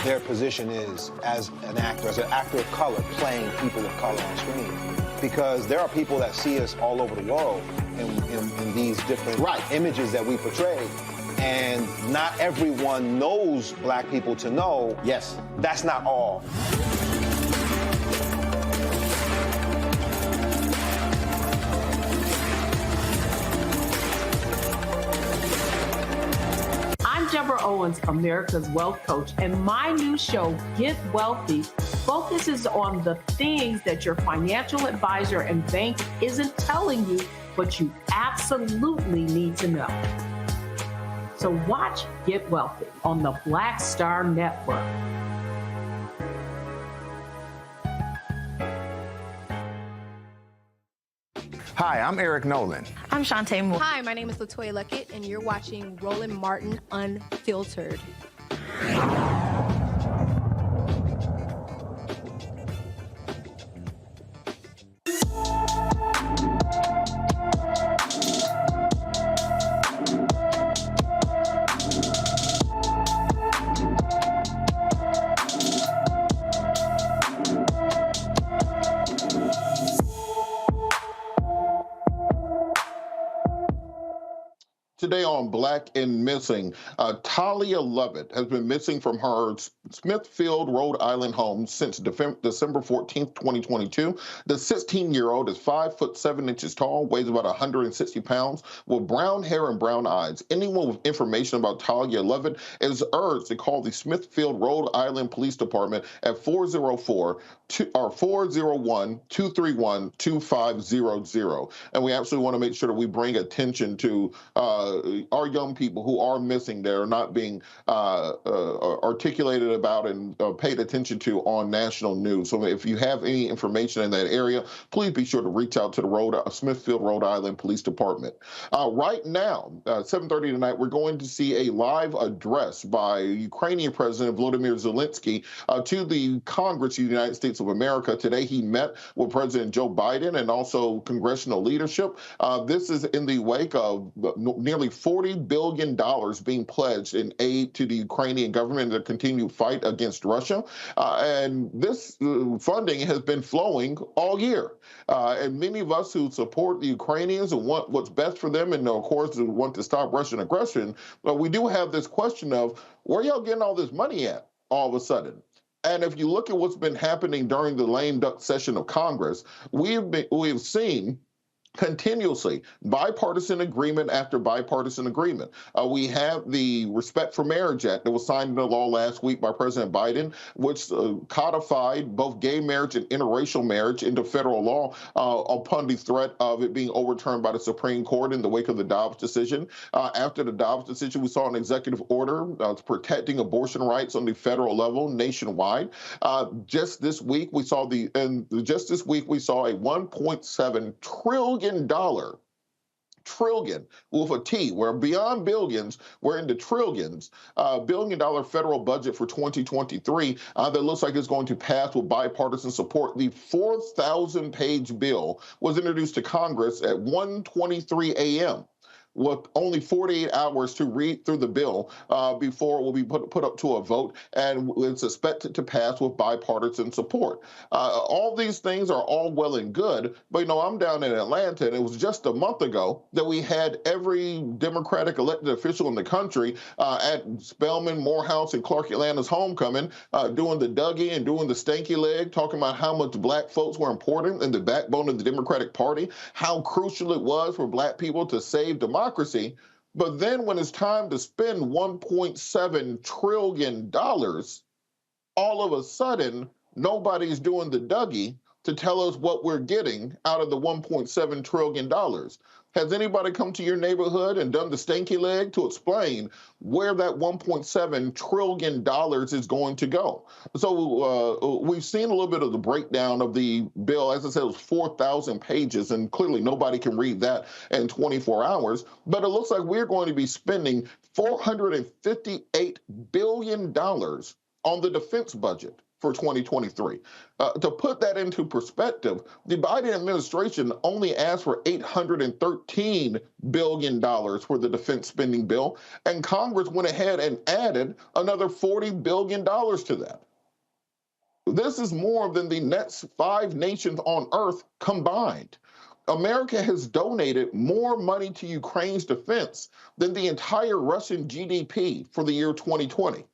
their position is as an actor of color, playing people of color on screen. Because there are people that see us all over the world in these different images that we portray. And not everyone knows Black people to know,
yes,
that's not all.
I'm Deborah Owens, America's Wealth Coach, and my new show, Get Wealthy, focuses on the things that your financial advisor and bank isn't telling you, but you absolutely need to know. So watch Get Wealthy on the Black Star Network.
Hi, I'm Eric Nolan.
I'm Shantae Moore.
Hi, my name is LaToya Luckett, and you're watching Roland Martin Unfiltered.
Today on Black and Missing, Talia Lovett has been missing from her Smithfield, Rhode Island home since December 14th, 2022. The 16-year-old is 5'7" tall, weighs about 160 pounds, with brown hair and brown eyes. Anyone with information about Talia Lovett is urged to call the Smithfield, Rhode Island Police Department at 401-231-2500. And we absolutely want to make sure that we bring attention to our young people who are missing, that are not being articulated about and paid attention to on national news. So if you have any information in that area, please be sure to reach out to the Smithfield, Rhode Island Police Department. Right now, 7:30 tonight, we're going to see a live address by Ukrainian President Volodymyr Zelensky to the Congress of the United States of America. Today, he met with President Joe Biden and also congressional leadership. This is in the wake of nearly $40 billion being pledged in aid to the Ukrainian government in the continued fight against Russia. And this funding has been flowing all year. And many of us who support the Ukrainians and want what's best for them, and of course want to stop Russian aggression, but we do have this question of, where y'all getting all this money at? all of a sudden. And if you look at what's been happening during the lame duck session of Congress, we've seen continuously bipartisan agreement after bipartisan agreement. We have the Respect for Marriage Act that was signed into law last week by President Biden, which codified both gay marriage and interracial marriage into federal law upon the threat of it being overturned by the Supreme Court in the wake of the Dobbs decision. After the Dobbs decision, we saw an executive order protecting abortion rights on the federal level nationwide. Just this week, we saw a $1.7 trillion with a T. We're beyond billions. We're into trillions. $1 billion federal budget for 2023 that looks like it's going to pass with bipartisan support. The 4,000-page bill was introduced to Congress at 1:23 a.m. with only 48 hours to read through the bill before it will be put up to a vote, and it's expected to pass with bipartisan support. All these things are all well and good, but I'm down in Atlanta, and it was just a month ago that we had every Democratic elected official in the country at Spelman, Morehouse, and Clark Atlanta's homecoming doing the Dougie and doing the stanky leg, talking about how much black folks were important and the backbone of the Democratic Party, how crucial it was for black people to save democracy. But then when it's time to spend $1.7 trillion, all of a sudden, nobody's doing the Dougie to tell us what we're getting out of the $1.7 trillion. Has anybody come to your neighborhood and done the stanky leg to explain where that $1.7 trillion is going to go? So we've seen a little bit of the breakdown of the bill. As I said, it was 4,000 pages, and clearly nobody can read that in 24 hours. But it looks like we're going to be spending $458 billion on the defense budget for 2023. To put that into perspective, the Biden administration only asked for $813 billion for the defense spending bill, and Congress went ahead and added another $40 billion to that. This is more than the next 5 nations on earth combined. America has donated more money to Ukraine's defense than the entire Russian GDP for the year 2020.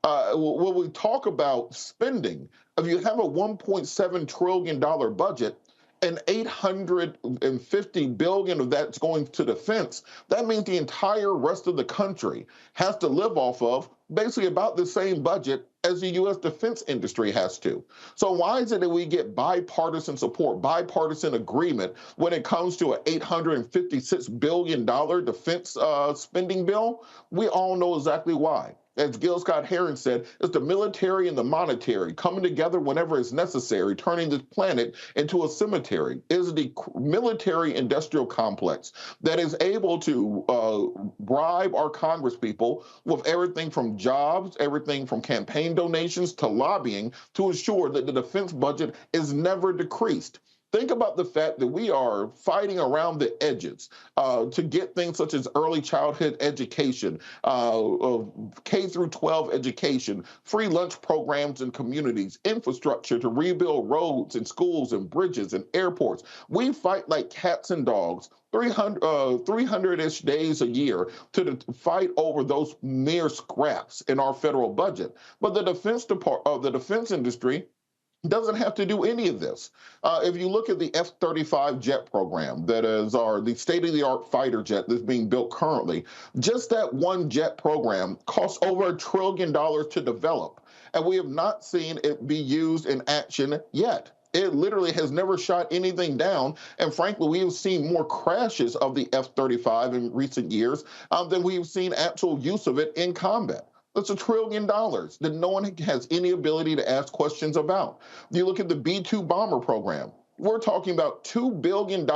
When we talk about spending, if you have a $1.7 trillion budget and $850 billion of that's going to defense, that means the entire rest of the country has to live off of basically about the same budget as the U.S. defense industry has to. So why is it that we get bipartisan support, bipartisan agreement when it comes to an $856 billion defense spending bill? We all know exactly why. As Gil Scott-Heron said, it's the military and the monetary coming together whenever it's necessary, turning this planet into a cemetery. It is the military-industrial complex that is able to bribe our congresspeople with everything from jobs, everything from campaign donations to lobbying to ensure that the defense budget is never decreased. Think about the fact that we are fighting around the edges to get things such as early childhood education, K through 12 education, free lunch programs in communities, infrastructure to rebuild roads and schools and bridges and airports. We fight like cats and dogs 300-ish days a year to fight over those mere scraps in our federal budget. But the defense industry doesn't have to do any of this. If you look at the F-35 jet program, that is the state-of-the-art fighter jet that's being built currently, just that one jet program costs over $1 trillion to develop, and we have not seen it be used in action yet. It literally has never shot anything down, and frankly, we have seen more crashes of the F-35 in recent years than we've seen actual use of it in combat. That's $1 trillion that no one has any ability to ask questions about. You look at the B-2 bomber program. We're talking about $2 billion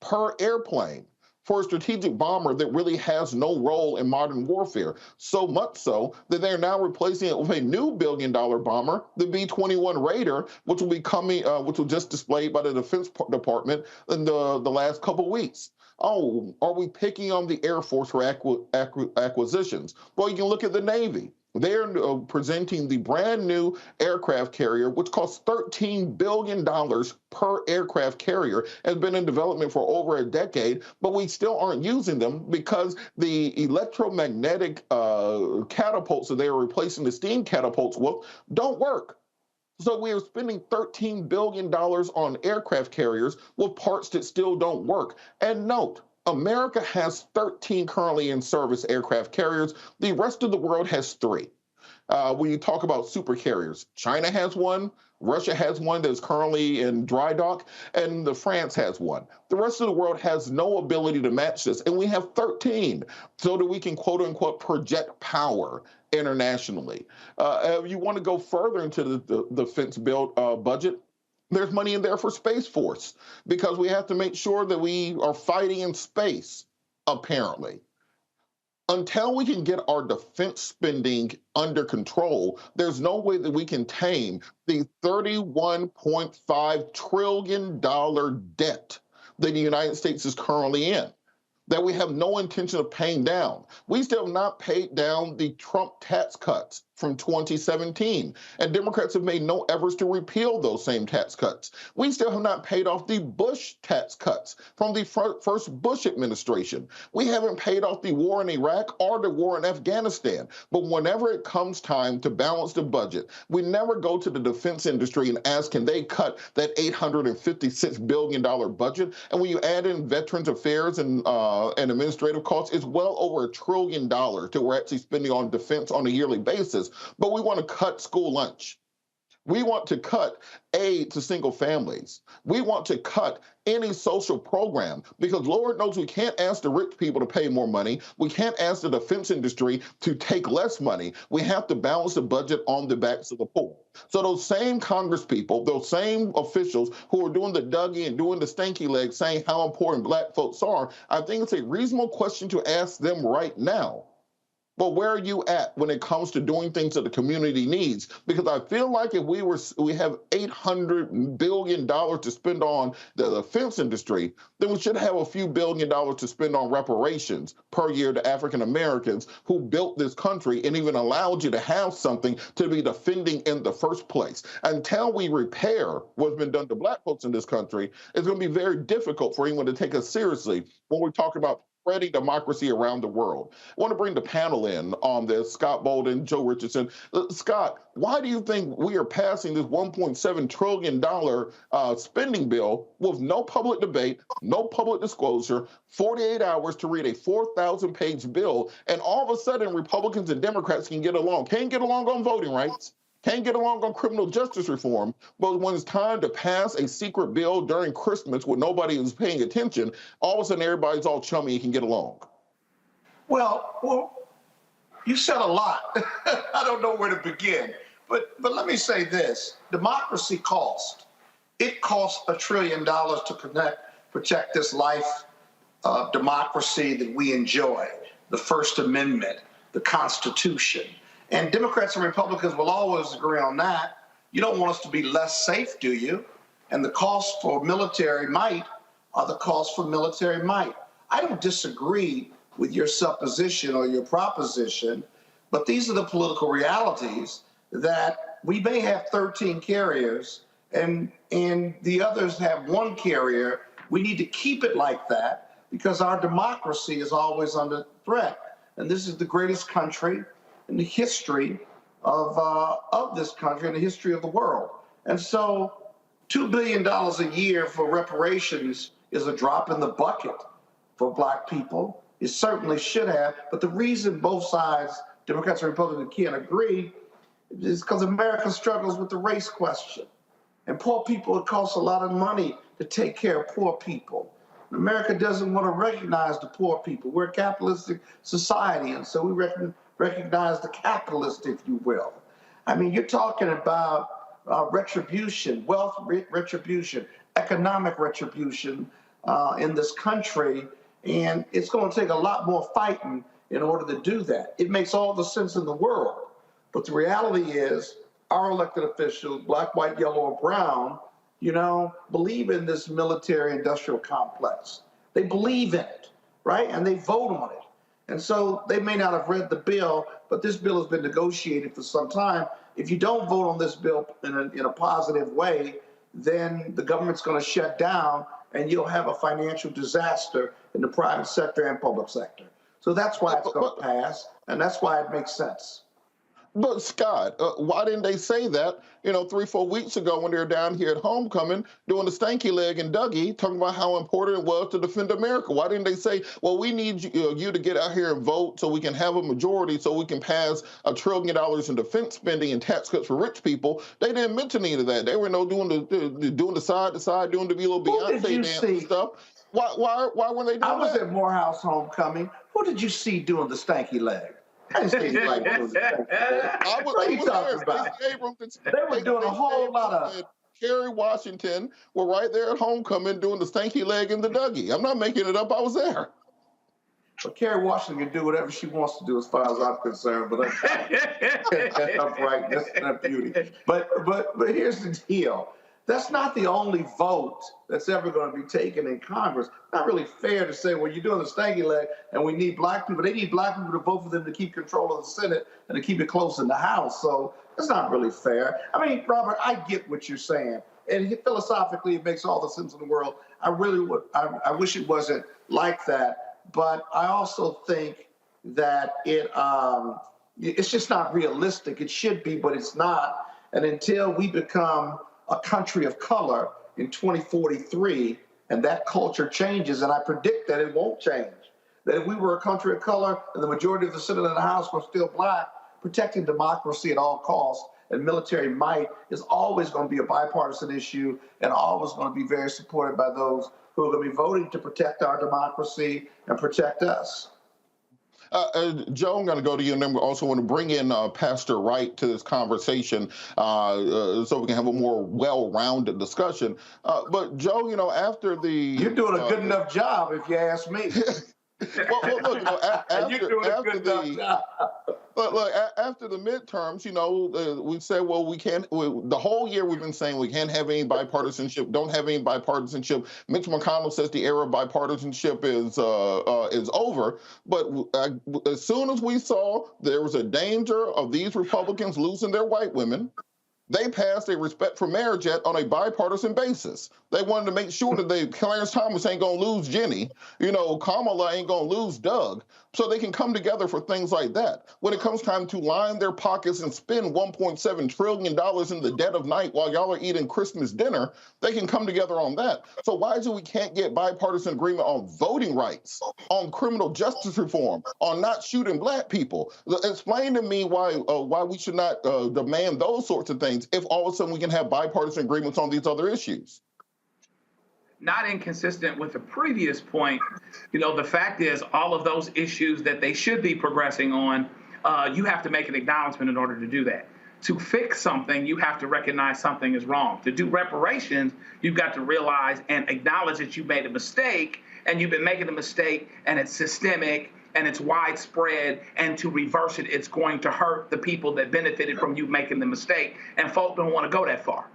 per airplane for a strategic bomber that really has no role in modern warfare. So much so that they're now replacing it with a new $1 billion bomber, the B-21 Raider, which will be coming, which was just displayed by the Defense Department in the last couple weeks. Oh, are we picking on the Air Force for acquisitions? Well, you can look at the Navy. They're presenting the brand new aircraft carrier, which costs $13 billion per aircraft carrier, has been in development for over a decade, but we still aren't using them because the electromagnetic catapults that they are replacing the steam catapults with don't work. So we are spending $13 billion on aircraft carriers with parts that still don't work. And note, America has 13 currently in service aircraft carriers. The rest of the world has 3. When you talk about super carriers, China has one, Russia has one that's currently in dry dock, and France has one. The rest of the world has no ability to match this, and we have 13, so that we can quote unquote project power internationally. If you want to go further into the defense build budget, there's money in there for Space Force, because we have to make sure that we are fighting in space, apparently. Until we can get our defense spending under control, there's no way that we can tame the $31.5 trillion debt that the United States is currently in, that we have no intention of paying down. We still have not paid down the Trump tax cuts from 2017, and Democrats have made no efforts to repeal those same tax cuts. We still have not paid off the Bush tax cuts from the first Bush administration. We haven't paid off the war in Iraq or the war in Afghanistan. But whenever it comes time to balance the budget, we never go to the defense industry and ask, can they cut that $856 billion budget? And when you add in Veterans Affairs and administrative costs, it's well over $1 trillion that we're actually spending on defense on a yearly basis. But we want to cut school lunch. We want to cut aid to single families. We want to cut any social program, because Lord knows we can't ask the rich people to pay more money. We can't ask the defense industry to take less money. We have to balance the budget on the backs of the poor. So those same Congress people, those same officials who are doing the Dougie and doing the stanky legs saying how important black folks are, I think it's a reasonable question to ask them right now. But where are you at when it comes to doing things that the community needs? Because I feel like if we have $800 billion to spend on the defense industry, then we should have a few $1 billion to spend on reparations per year to African Americans who built this country and even allowed you to have something to be defending in the first place. Until we repair what's been done to black folks in this country, it's going to be very difficult for anyone to take us seriously when we talk about spreading democracy around the world. I want to bring the panel in on this, Scott Bolden, Joe Richardson. Scott, why do you think we are passing this $1.7 trillion spending bill with no public debate, no public disclosure, 48 hours to read a 4,000-page bill, and all of a sudden Republicans and Democrats can get along? Can't get along on voting rights, can't get along on criminal justice reform, but when it's time to pass a secret bill during Christmas when nobody is paying attention, all of a sudden everybody's all chummy and can get along.
Well, you said a lot. I don't know where to begin. But let me say this. Democracy costs. It costs $1 trillion to protect this life of democracy that we enjoy, the First Amendment, the Constitution. And Democrats and Republicans will always agree on that. You don't want us to be less safe, do you? And the costs for military might are the costs for military might. I don't disagree with your supposition or your proposition, but these are the political realities that we may have 13 carriers and the others have one carrier. We need to keep it like that because our democracy is always under threat. And this is the greatest country in the history of this country, in the history of the world. And so $2 billion a year for reparations is a drop in the bucket for black people. It certainly should have, but the reason both sides, Democrats and Republicans, can't agree is because America struggles with the race question. And poor people, it costs a lot of money to take care of poor people. America doesn't want to recognize the poor people. We're a capitalistic society, and so we recognize the capitalist, if you will. I mean, you're talking about retribution, wealth retribution, economic retribution in this country, and it's going to take a lot more fighting in order to do that. It makes all the sense in the world, but the reality is our elected officials, black, white, yellow, or brown, believe in this military-industrial complex. They believe in it, right? And they vote on it. And so they may not have read the bill, but this bill has been negotiated for some time. If you don't vote on this bill in a positive way, then the government's going to shut down and you'll have a financial disaster in the private sector and public sector. So that's why it's going to pass, and that's why it makes sense.
But Scott, why didn't they say that, 3-4 weeks ago when they were down here at homecoming doing the stanky leg and Dougie, talking about how important it was to defend America? Why didn't they say, well, we need you to get out here and vote so we can have a majority so we can pass $1 trillion in defense spending and tax cuts for rich people? They didn't mention any of that. They were doing the side to side, doing the little Beyonce dance and stuff. Why weren't they doing that?
I was at Morehouse homecoming. Who did you see doing the stanky leg? I didn't see anybody doing the stanky leg. What are you talking about? They were doing a whole lot of...
Kerry Washington were right there at homecoming doing the stanky leg and the Dougie. I'm not making it up. I was there.
But Kerry Washington can do whatever she wants to do as far as I'm concerned. But uprightness and beauty. But here's the deal. That's not the only vote that's ever going to be taken in Congress. Not really fair to say, well, you're doing the stanky leg and we need black people. They need black people to vote for them to keep control of the Senate and to keep it close in the House. So it's not really fair. I mean, Robert, I get what you're saying. And philosophically, it makes all the sense in the world. I really would. I wish it wasn't like that. But I also think that it's just not realistic. It should be, but it's not. And until we become a country of color in 2043, and that culture changes, and I predict that it won't change, that if we were a country of color and the majority of the Senate and the House were still black, protecting democracy at all costs and military might is always going to be a bipartisan issue and always going to be very supported by those who are going to be voting to protect our democracy and protect us.
Joe, I'm going to go to you, and then we also want to bring in Pastor Wright to this conversation so we can have a more well-rounded discussion. But Joe, after the...
You're doing a good enough job, if you ask me.
well, look, after the midterms, we said, well, we can't. The whole year we've been saying we can't have any bipartisanship. Don't have any bipartisanship. Mitch McConnell says the era of bipartisanship is over. But as soon as we saw there was a danger of these Republicans losing their white women, they passed a Respect for Marriage Act on a bipartisan basis. They wanted to make sure that Clarence Thomas ain't going to lose Jenny. Kamala ain't going to lose Doug. So they can come together for things like that. When it comes time to line their pockets and spend $1.7 trillion in the dead of night while y'all are eating Christmas dinner, they can come together on that. So why is it we can't get bipartisan agreement on voting rights, on criminal justice reform, on not shooting black people? Explain to me why we should not demand those sorts of things if all of a sudden we can have bipartisan agreements on these other issues.
Not inconsistent with the previous point, the fact is all of those issues that they should be progressing on, you have to make an acknowledgement in order to do that. To fix something, you have to recognize something is wrong. To do reparations, you've got to realize and acknowledge that you made a mistake, and you've been making a mistake, and it's systemic, and it's widespread, and to reverse it, it's going to hurt the people that benefited from you making the mistake, and folk don't want to go that far,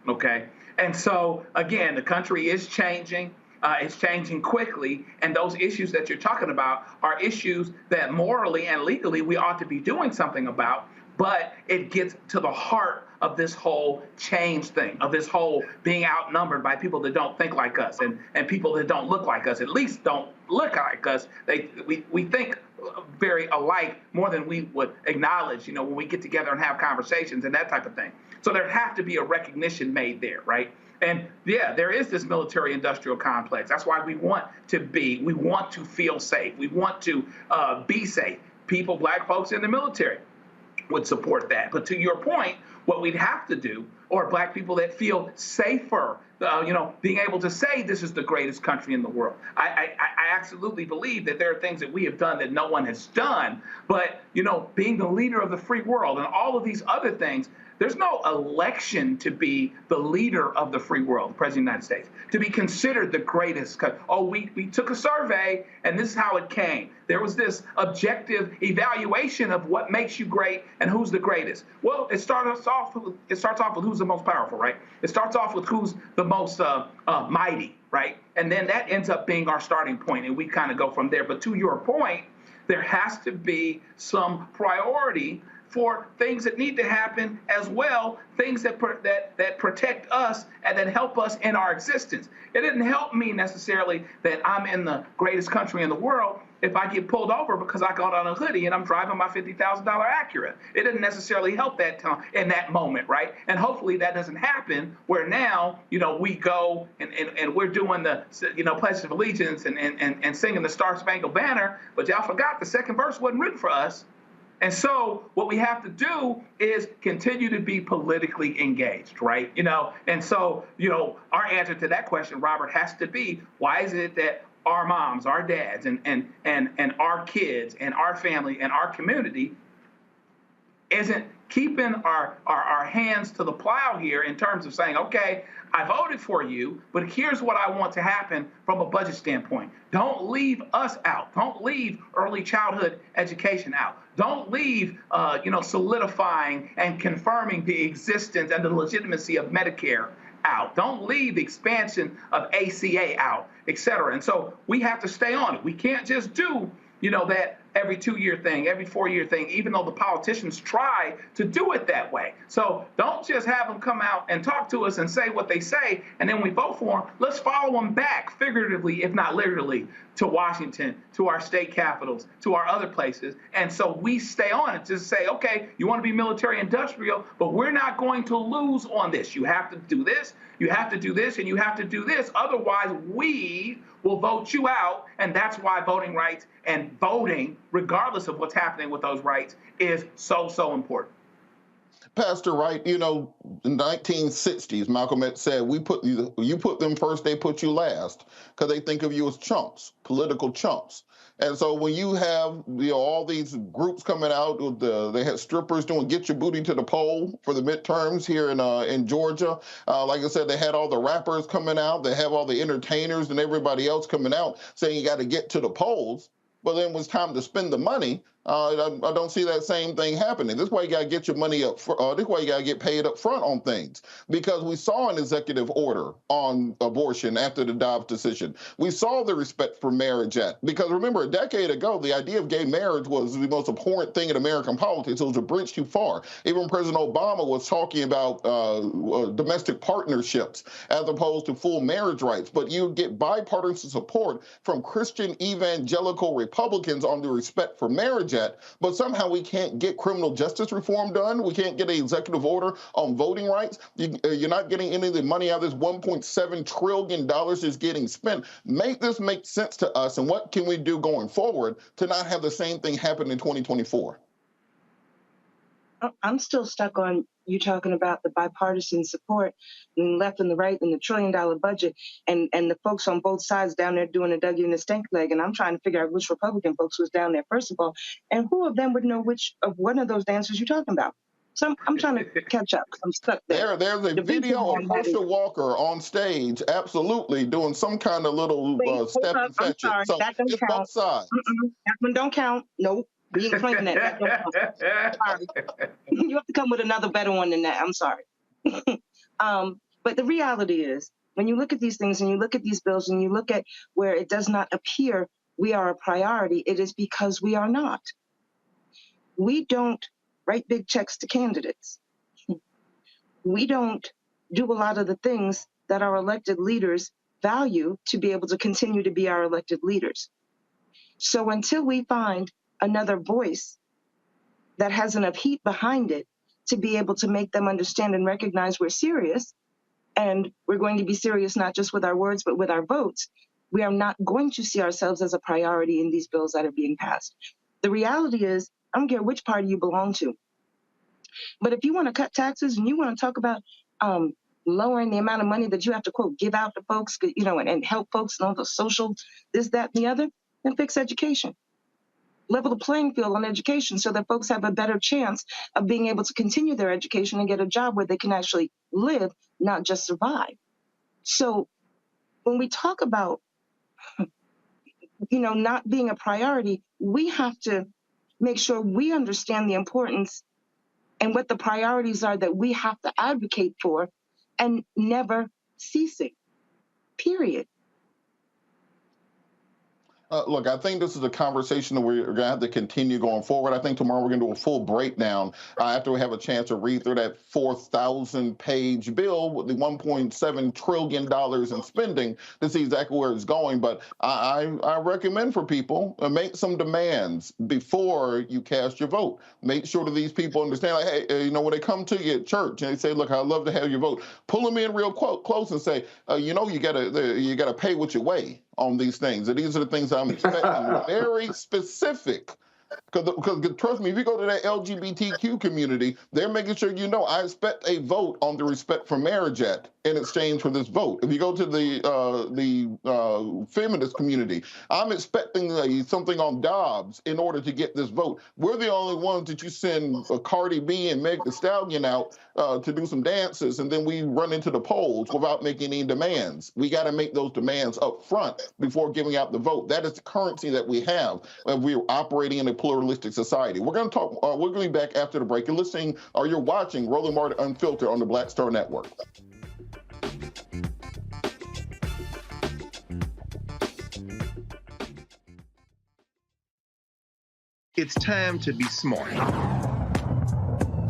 okay? And so, again, the country is changing. It's changing quickly, and those issues that you're talking about are issues that morally and legally we ought to be doing something about, but it gets to the heart of this whole change thing, of this whole being outnumbered by people that don't think like us and people that don't look like us, at least don't look like us. We think very alike more than we would acknowledge, when we get together and have conversations and that type of thing. So there have to be a recognition made there, right? And yeah, there is this military industrial complex. That's why we want to feel safe. We want to be safe. People, black folks in the military would support that. But to your point, what we'd have to do, or black people that feel safer, being able to say this is the greatest country in the world. I absolutely believe that there are things that we have done that no one has done, but, being the leader of the free world and all of these other things, there's no election to be the leader of the free world, the President of the United States, to be considered the greatest. Oh, we took a survey, and this is how it came. There was this objective evaluation of what makes you great and who's the greatest. Well, it starts off with who's the most powerful, right? It starts off with who's the most mighty, right? And then that ends up being our starting point, and we kind of go from there. But to your point, there has to be some priority for things that need to happen as well, things that protect us and that help us in our existence. It didn't help me necessarily that I'm in the greatest country in the world if I get pulled over because I got on a hoodie and I'm driving my $50,000 Acura. It didn't necessarily help that time in that moment, right? And hopefully that doesn't happen where now, we go and we're doing the, Pledge of Allegiance and singing the Star Spangled Banner, but y'all forgot the second verse wasn't written for us. And so what we have to do is continue to be politically engaged, right? And so, our answer to that question, Robert, has to be, why is it that our moms, our dads, and our kids and our family and our community isn't keeping our hands to the plow here in terms of saying, okay, I voted for you, but here's what I want to happen from a budget standpoint. Don't leave us out. Don't leave early childhood education out. Don't leave, solidifying and confirming the existence and the legitimacy of Medicare out. Don't leave the expansion of ACA out, et cetera. And so we have to stay on it. We can't just do, that every 2-year thing, every 4-year thing, even though the politicians try to do it that way. So don't just have them come out and talk to us and say what they say, and then we vote for them. Let's follow them back, figuratively, if not literally, to Washington, to our state capitals, to our other places. And so we stay on it. Just say, okay, you want to be military industrial, but we're not going to lose on this. You have to do this, you have to do this, and you have to do this. Otherwise, we will vote you out. And that's why voting rights and voting, regardless of what's happening with those rights, is so, so important.
Pastor Wright, in the 1960s, Malcolm X said, you put them first, they put you last, because they think of you as chumps, political chumps. And so when you have all these groups coming out, they had strippers doing "Get Your Booty to the Poll" for the midterms here in Georgia. Like I said, they had all the rappers coming out. They have all the entertainers and everybody else coming out saying you got to get to the polls. But then when it's time to spend the money, I don't see that same thing happening. This is why you got to get your money up. This is why you got to get paid up front on things. Because we saw an executive order on abortion after the Dobbs decision. We saw the Respect for Marriage Act. Because remember, a decade ago, the idea of gay marriage was the most abhorrent thing in American politics. It was a bridge too far. Even President Obama was talking about domestic partnerships as opposed to full marriage rights. But you get bipartisan support from Christian evangelical Republicans on the Respect for Marriage Act, but somehow we can't get criminal justice reform done. We can't get an executive order on voting rights. You're not getting any of the money out of this $1.7 trillion is getting spent. Make this make sense to us, and what can we do going forward to not have the same thing happen in 2024?
I'm still stuck on you talking about the bipartisan support and left and the right and the $1 trillion budget and the folks on both sides down there doing a Dougie and a stink leg. And I'm trying to figure out which Republican folks was down there, first of all, and who of them would know which of one of those dancers you're talking about. So I'm trying to catch up because I'm stuck there.
There's a video of Herschel Walker on stage, absolutely, doing some kind of little step and fetch it. So
that don't
it's
count.
both sides.
That one don't count. Nope. We ain't playing that. That don't count. Sorry. You have to come with another better one than that. I'm sorry. But the reality is, when you look at these things and you look at these bills and you look at where it does not appear we are a priority, it is because we are not. We don't write big checks to candidates. We don't do a lot of the things that our elected leaders value to be able to continue to be our elected leaders. So until we find another voice that has enough heat behind it to be able to make them understand and recognize we're serious, and we're going to be serious not just with our words, but with our votes, we are not going to see ourselves as a priority in these bills that are being passed. The reality is, I don't care which party you belong to, but if you want to cut taxes and you want to talk about lowering the amount of money that you have to, quote, give out to folks, and help folks and all the social, this, that, and the other, then fix education. Level the playing field on education so that folks have a better chance of being able to continue their education and get a job where they can actually live, not just survive. So when we talk about, not being a priority, we have to make sure we understand the importance and what the priorities are that we have to advocate for and never ceasing, period.
Look, I think this is a conversation that we're going to have to continue going forward. I think tomorrow we're going to do a full breakdown after we have a chance to read through that 4,000-page bill with the $1.7 trillion in spending to see exactly where it's going. But I recommend for people make some demands before you cast your vote. Make sure that these people understand, like, hey, you know, when they come to you at church and they say, look, I'd love to have your vote, pull them in real close and say, you know, you gotta pay what you weigh on these things. And these are the things I'm expecting. Very specific. Because trust me, if you go to that LGBTQ community, they're making sure you know I expect a vote on the Respect for Marriage Act in exchange for this vote. If you go to the feminist community, I'm expecting something on Dobbs in order to get this vote. We're the only ones that you send Cardi B and Meg Thee Stallion out to do some dances, and then we run into the polls without making any demands. We got to make those demands up front before giving out the vote. That is the currency that we have. We're operating in a pluralistic society. We're going to talk. We're going to be back after the break. You're listening, or you're watching Roland Martin Unfiltered on the Black Star Network.
It's time to be smart.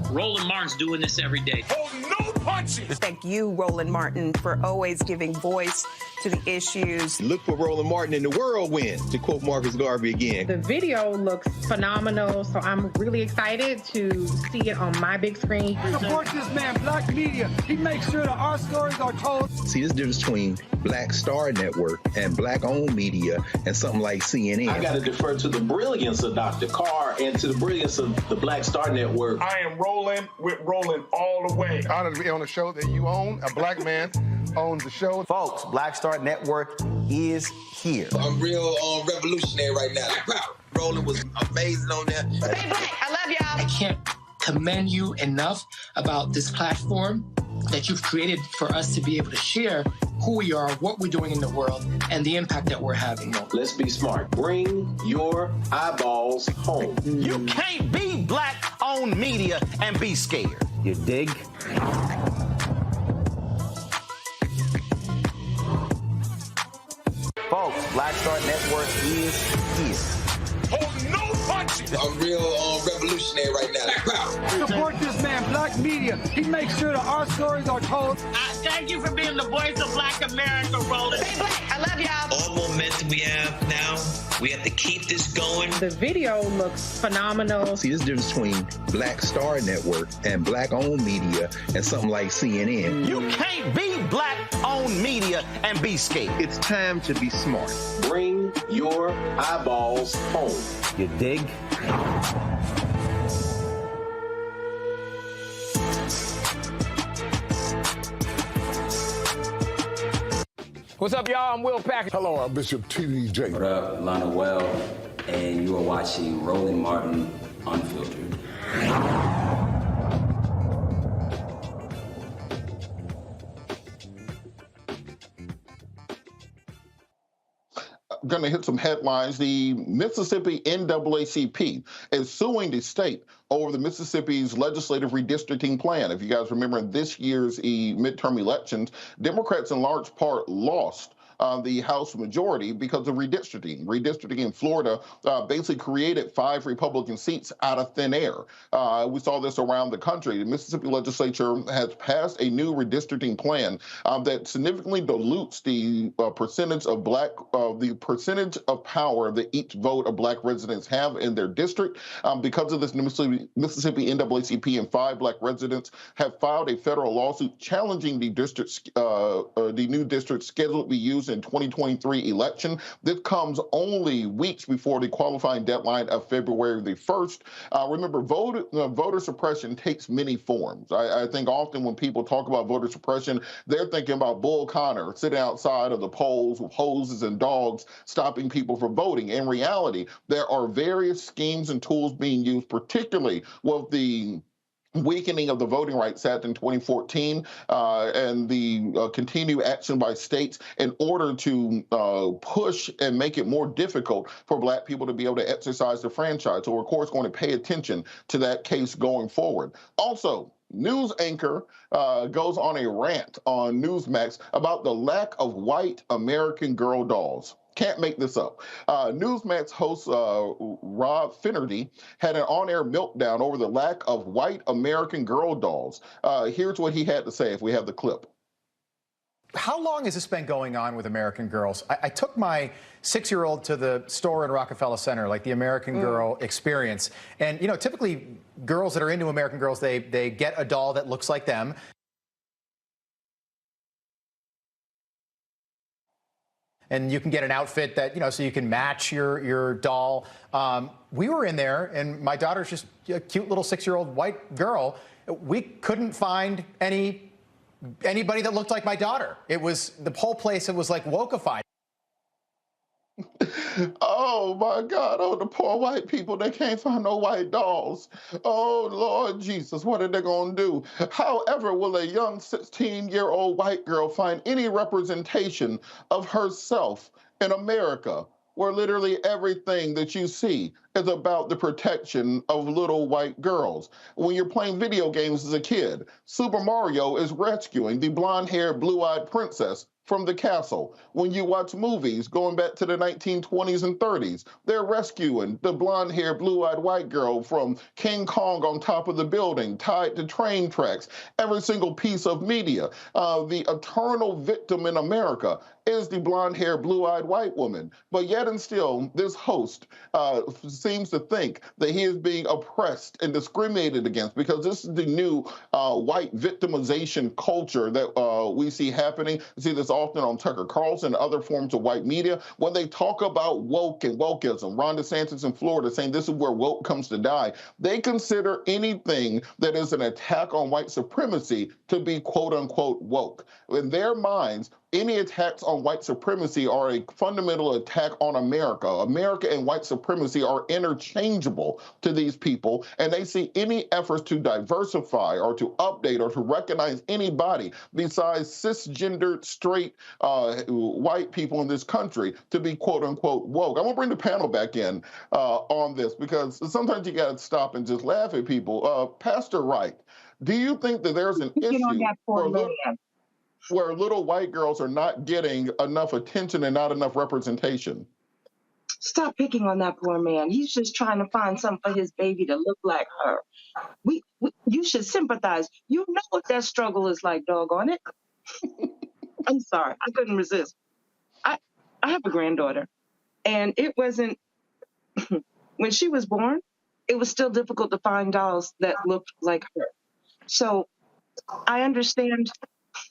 Roland Martin's doing this every day.
Oh, no punches!
Thank you, Roland Martin, for always giving voice to the issues.
Look for Roland Martin in the whirlwind, to quote Marcus Garvey again.
The video looks phenomenal, so I'm really excited to see it on my big screen.
Support this man, Black Media. He makes sure that our stories are told.
See, this difference between Black Star Network and Black-owned media and something like CNN.
I got to defer to the brilliance of Dr. Carr and to the brilliance of the Black Star Network.
I am rolling with Roland all the way.
Honored to be on a show that you own. A black man owns the show.
Folks, Black Star Network is here.
I'm real revolutionary right now. Roland was amazing on there.
Stay black. I love y'all.
I can't commend you enough about this platform that you've created for us to be able to share who we are, what we're doing in the world, and the impact that we're having.
Let's be smart. Bring your eyeballs home.
You can't be Black-owned media and be scared. You dig? Folks, Black Star Network is here.
Oh, no punches!
I'm real revolutionary right now.
Support this man, Black Media. He makes sure that our stories are told.
Thank you for being the voice of Black America, Roland.
Stay black. I love y'all.
All momentum we have now, we have to keep this going.
The video looks phenomenal.
See, this difference between Black Star Network and Black-owned media and something like CNN.
You can't be Black-owned media and be scared.
It's time to be smart.
Bring your eyeballs home.
You dig?
What's up, y'all? I'm Will Packard.
Hello, I'm Bishop T.D.J.
What up, Lana Well, and you are watching Roland Martin Unfiltered.
Going to hit some headlines. The Mississippi NAACP is suing the state over the Mississippi's legislative redistricting plan. If you guys remember, in this year's midterm elections, Democrats in large part lost the House majority because of redistricting. Redistricting in Florida basically created 5 Republican seats out of thin air. We saw this around the country. The Mississippi legislature has passed a new redistricting plan that significantly dilutes the percentage of the percentage of power that each vote of black residents have in their district. Because of this, Mississippi NAACP and 5 black residents have filed a federal lawsuit challenging the new district scheduled to be used in 2023 election. This comes only weeks before the qualifying deadline of February the 1st. Remember, voter suppression takes many forms. I think often when people talk about voter suppression, they're thinking about Bull Connor sitting outside of the polls with hoses and dogs stopping people from voting. In reality, there are various schemes and tools being used, particularly with the weakening of the Voting Rights Act in 2014 and the continued action by states in order to push and make it more difficult for black people to be able to exercise their franchise. So we're, of course, going to pay attention to that case going forward. Also, news anchor goes on a rant on Newsmax about the lack of white American Girl dolls. Can't make this up. Newsmax host Rob Finnerty had an on-air meltdown over the lack of white American Girl dolls. Here's what he had to say if we have the clip.
How long has this been going on with American Girls? I took my 6-year-old to the store in Rockefeller Center, like the American Girl experience. And, you know, typically girls that are into American Girls, they get a doll that looks like them. And you can get an outfit that, you know, so you can match your doll. We were in there, and my daughter's just a cute little 6-year-old white girl. We couldn't find anybody that looked like my daughter. It was the whole place. It was like wokeified.
Oh my God! Oh, the poor white people, they can't find no white dolls. Oh Lord Jesus, what are they gonna do? However, will a young 16-year-old white girl find any representation of herself in America, where literally everything that you see is about the protection of little white girls? When you're playing video games as a kid, Super Mario is rescuing the blonde-haired, blue-eyed princess from the castle. When you watch movies going back to the 1920s and 30s, they're rescuing the blonde-haired, blue-eyed white girl from King Kong on top of the building, tied to train tracks. Every single piece of media, the eternal victim in America is the blonde-haired, blue-eyed white woman. But yet and still, this host seems to think that he is being oppressed and discriminated against, because this is the new white victimization culture that we see happening. You see this often on Tucker Carlson and other forms of white media. When they talk about woke and wokeism, Ron DeSantis in Florida saying this is where woke comes to die, they consider anything that is an attack on white supremacy to be quote-unquote woke. In their minds, any attacks on white supremacy are a fundamental attack on America. America and white supremacy are interchangeable to these people, and they see any efforts to diversify or to update or to recognize anybody besides cisgendered, straight white people in this country to be quote-unquote woke. I'm gonna bring the panel back in on this, because sometimes you gotta stop and just laugh at people. Pastor Wright, do you think that there's an issue where little white girls are not getting enough attention and not enough representation?
Stop picking on that poor man. He's just trying to find something for his baby to look like her. You should sympathize. You know what that struggle is like, doggone it. I'm sorry, I couldn't resist. I have a granddaughter, and it wasn't, when she was born, it was still difficult to find dolls that looked like her. So I understand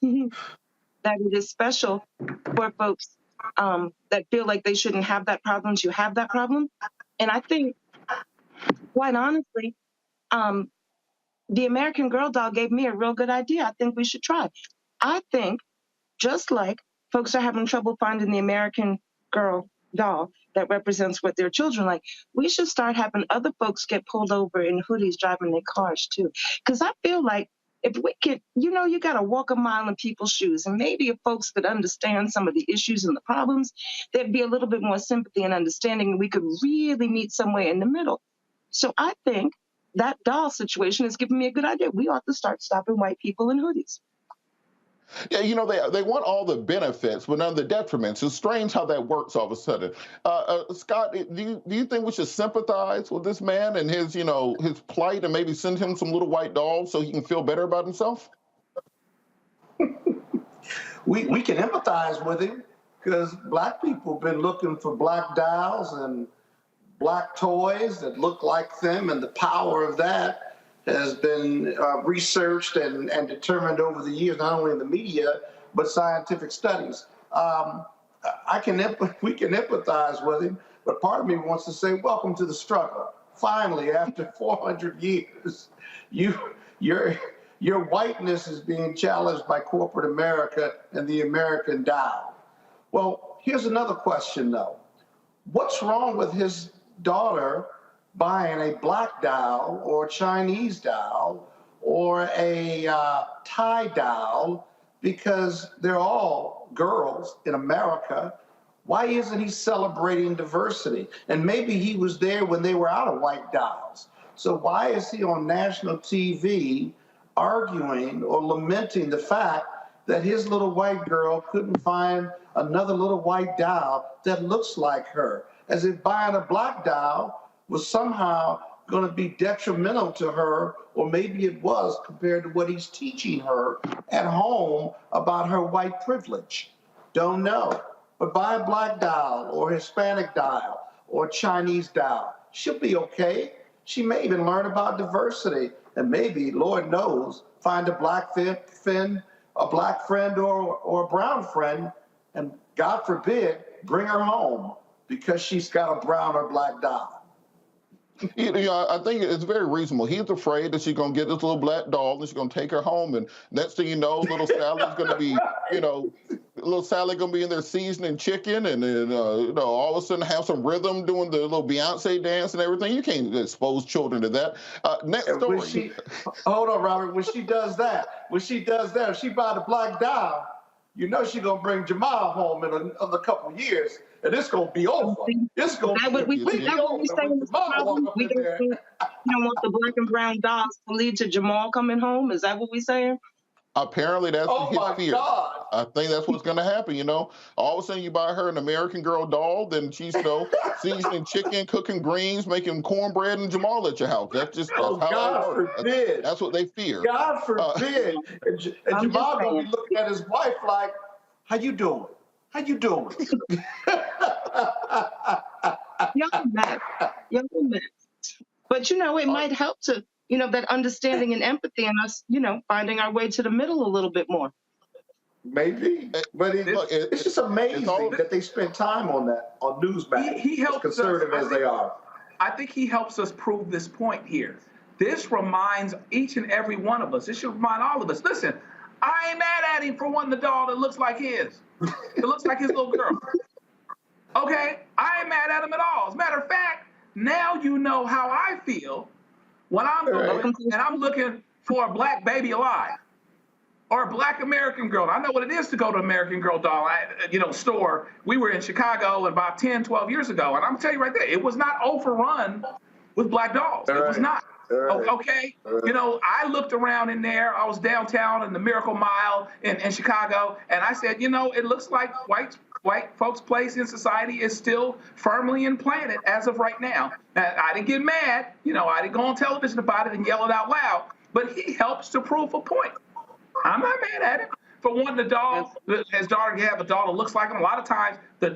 that it is special for folks that feel like they shouldn't have that problem to have that problem. And I think, quite honestly, the American Girl doll gave me a real good idea. I think we should try. I think, just like folks are having trouble finding the American Girl doll that represents what their children like, we should start having other folks get pulled over in hoodies driving their cars too. Because I feel like if we could, you know, you got to walk a mile in people's shoes. And maybe if folks could understand some of the issues and the problems, there'd be a little bit more sympathy and understanding, and we could really meet somewhere in the middle. So I think that doll situation has given me a good idea. We ought to start stopping white people in hoodies.
Yeah, you know, they want all the benefits, but none of the detriments. It's strange how that works all of a sudden. Scott, do you think we should sympathize with this man and his, you know, his plight, and maybe send him some little white dolls so he can feel better about himself?
We can empathize with him, because black people have been looking for black dolls and black toys that look like them, and the power of that has been researched and determined over the years, not only in the media, but scientific studies. We can empathize with him, but part of me wants to say, welcome to the struggle. Finally, after 400 years, your whiteness is being challenged by corporate America and the American doll. Well, here's another question, though. What's wrong with his daughter buying a black doll or a Chinese doll or a Thai doll, because they're all girls in America? Why isn't he celebrating diversity? And maybe he was there when they were out of white dolls. So why is he on national TV arguing or lamenting the fact that his little white girl couldn't find another little white doll that looks like her, as if buying a black doll was somehow going to be detrimental to her, or maybe it was compared to what he's teaching her at home about her white privilege. Don't know. But buy a black doll or Hispanic doll or Chinese doll. She'll be okay. She may even learn about diversity and maybe, Lord knows, find a black friend or a brown friend, and God forbid, bring her home because she's got a brown or black doll.
I think it's very reasonable. He's afraid that she's going to get this little black doll and she's going to take her home. And next thing you know, little Sally's going to be, little Sally going to be in there seasoning chicken and then, all of a sudden have some rhythm doing the little Beyonce dance and everything. You can't expose children to that. Next story.
Hold on, Robert. When she does that, if she buy the black doll, she's going to bring Jamal home in a couple of years. And it's going to be over. It's going to be completely over.
We don't want the black and brown dolls to lead to Jamal coming home. Is that what we're saying?
Apparently, that's his fear.
God.
I think that's what's going to happen. All of a sudden, you buy her an American Girl doll, then she's seasoning chicken, cooking greens, making cornbread, and Jamal at your house. That's how
God forbid.
That's what they fear.
God forbid. And Jamal going to be looking at his wife like, "How you doing? How you doing?"
Y'all mad. But it might help to, that understanding and empathy and us, finding our way to the middle a little bit more.
Maybe. But it's just amazing that they spend time on that, on Newsmax,
he helps
as conservative as they are.
I think he helps us prove this point here. This reminds each and every one of us. This should remind all of us. Listen, I ain't mad at him for wanting the doll that looks like his. It looks like his little girl. Okay? I ain't mad at him at all. As a matter of fact, now you know how I feel when I'm going and I'm looking for a black baby alive or a black American Girl. I know what it is to go to American Girl doll store. We were in Chicago about 10, 12 years ago, and I'm going to tell you right there, it was not overrun with black dolls. It was not. Okay? I looked around in there. I was downtown in the Miracle Mile in Chicago, and I said, it looks like white folks' place in society is still firmly implanted as of right now. I didn't get mad. I didn't go on television about it and yell it out loud, but he helps to prove a point. I'm not mad at him for wanting a doll. His daughter can have a doll that looks like him. A lot of times, the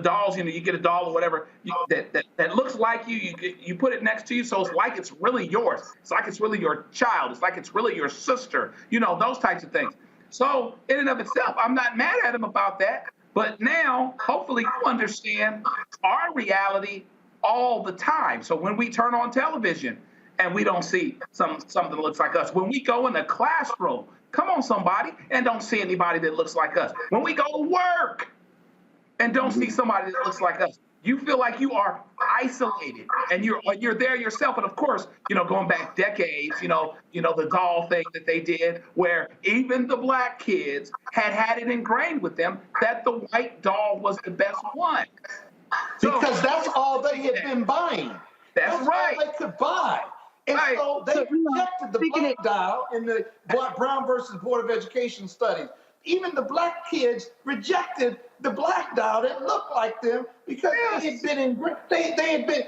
dolls, you get a doll or whatever that looks like you. You put it next to you, so it's like it's really yours. It's like it's really your child. It's like it's really your sister. Those types of things. So in and of itself, I'm not mad at him about that. But now, hopefully, you understand our reality all the time. So when we turn on television and we don't see something that looks like us, when we go in the classroom, come on, somebody, and don't see anybody that looks like us. When we go to work and don't see somebody that looks like us, you feel like you are isolated and you're there yourself. And of course, going back decades, the doll thing that they did where even the black kids had it ingrained with them that the white doll was the best one.
Because that's all they had been buying.
That's right.
All they could buy. And so they rejected the black doll in the Brown versus Board of Education studies. Even the black kids rejected the black doll that looked like them because they had been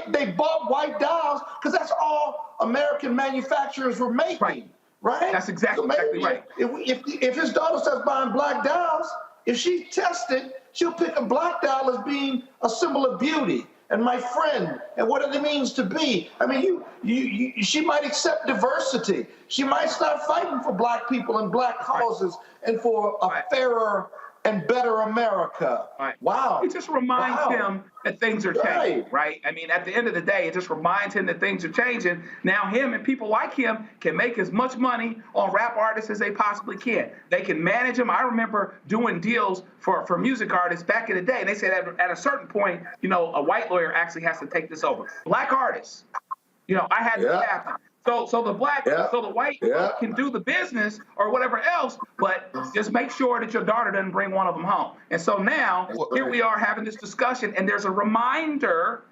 they bought white dolls because that's all American manufacturers were making, right?
That's exactly right.
If his daughter starts buying black dolls, if she's tested, she'll pick a black doll as being a symbol of beauty and my friend and what it means to be. I mean, she might accept diversity. She might start fighting for black people and black causes and for a fairer and better America.
Right.
Wow.
It just reminds him that things are changing, right? I mean, at the end of the day, it just reminds him that things are changing. Now him and people like him can make as much money on rap artists as they possibly can. They can manage them. I remember doing deals for music artists back in the day. And they said at a certain point, a white lawyer actually has to take this over. Black artists, I had this happen. So the white can do the business or whatever else, but just make sure that your daughter doesn't bring one of them home. And so now here we are having this discussion, and there's a reminder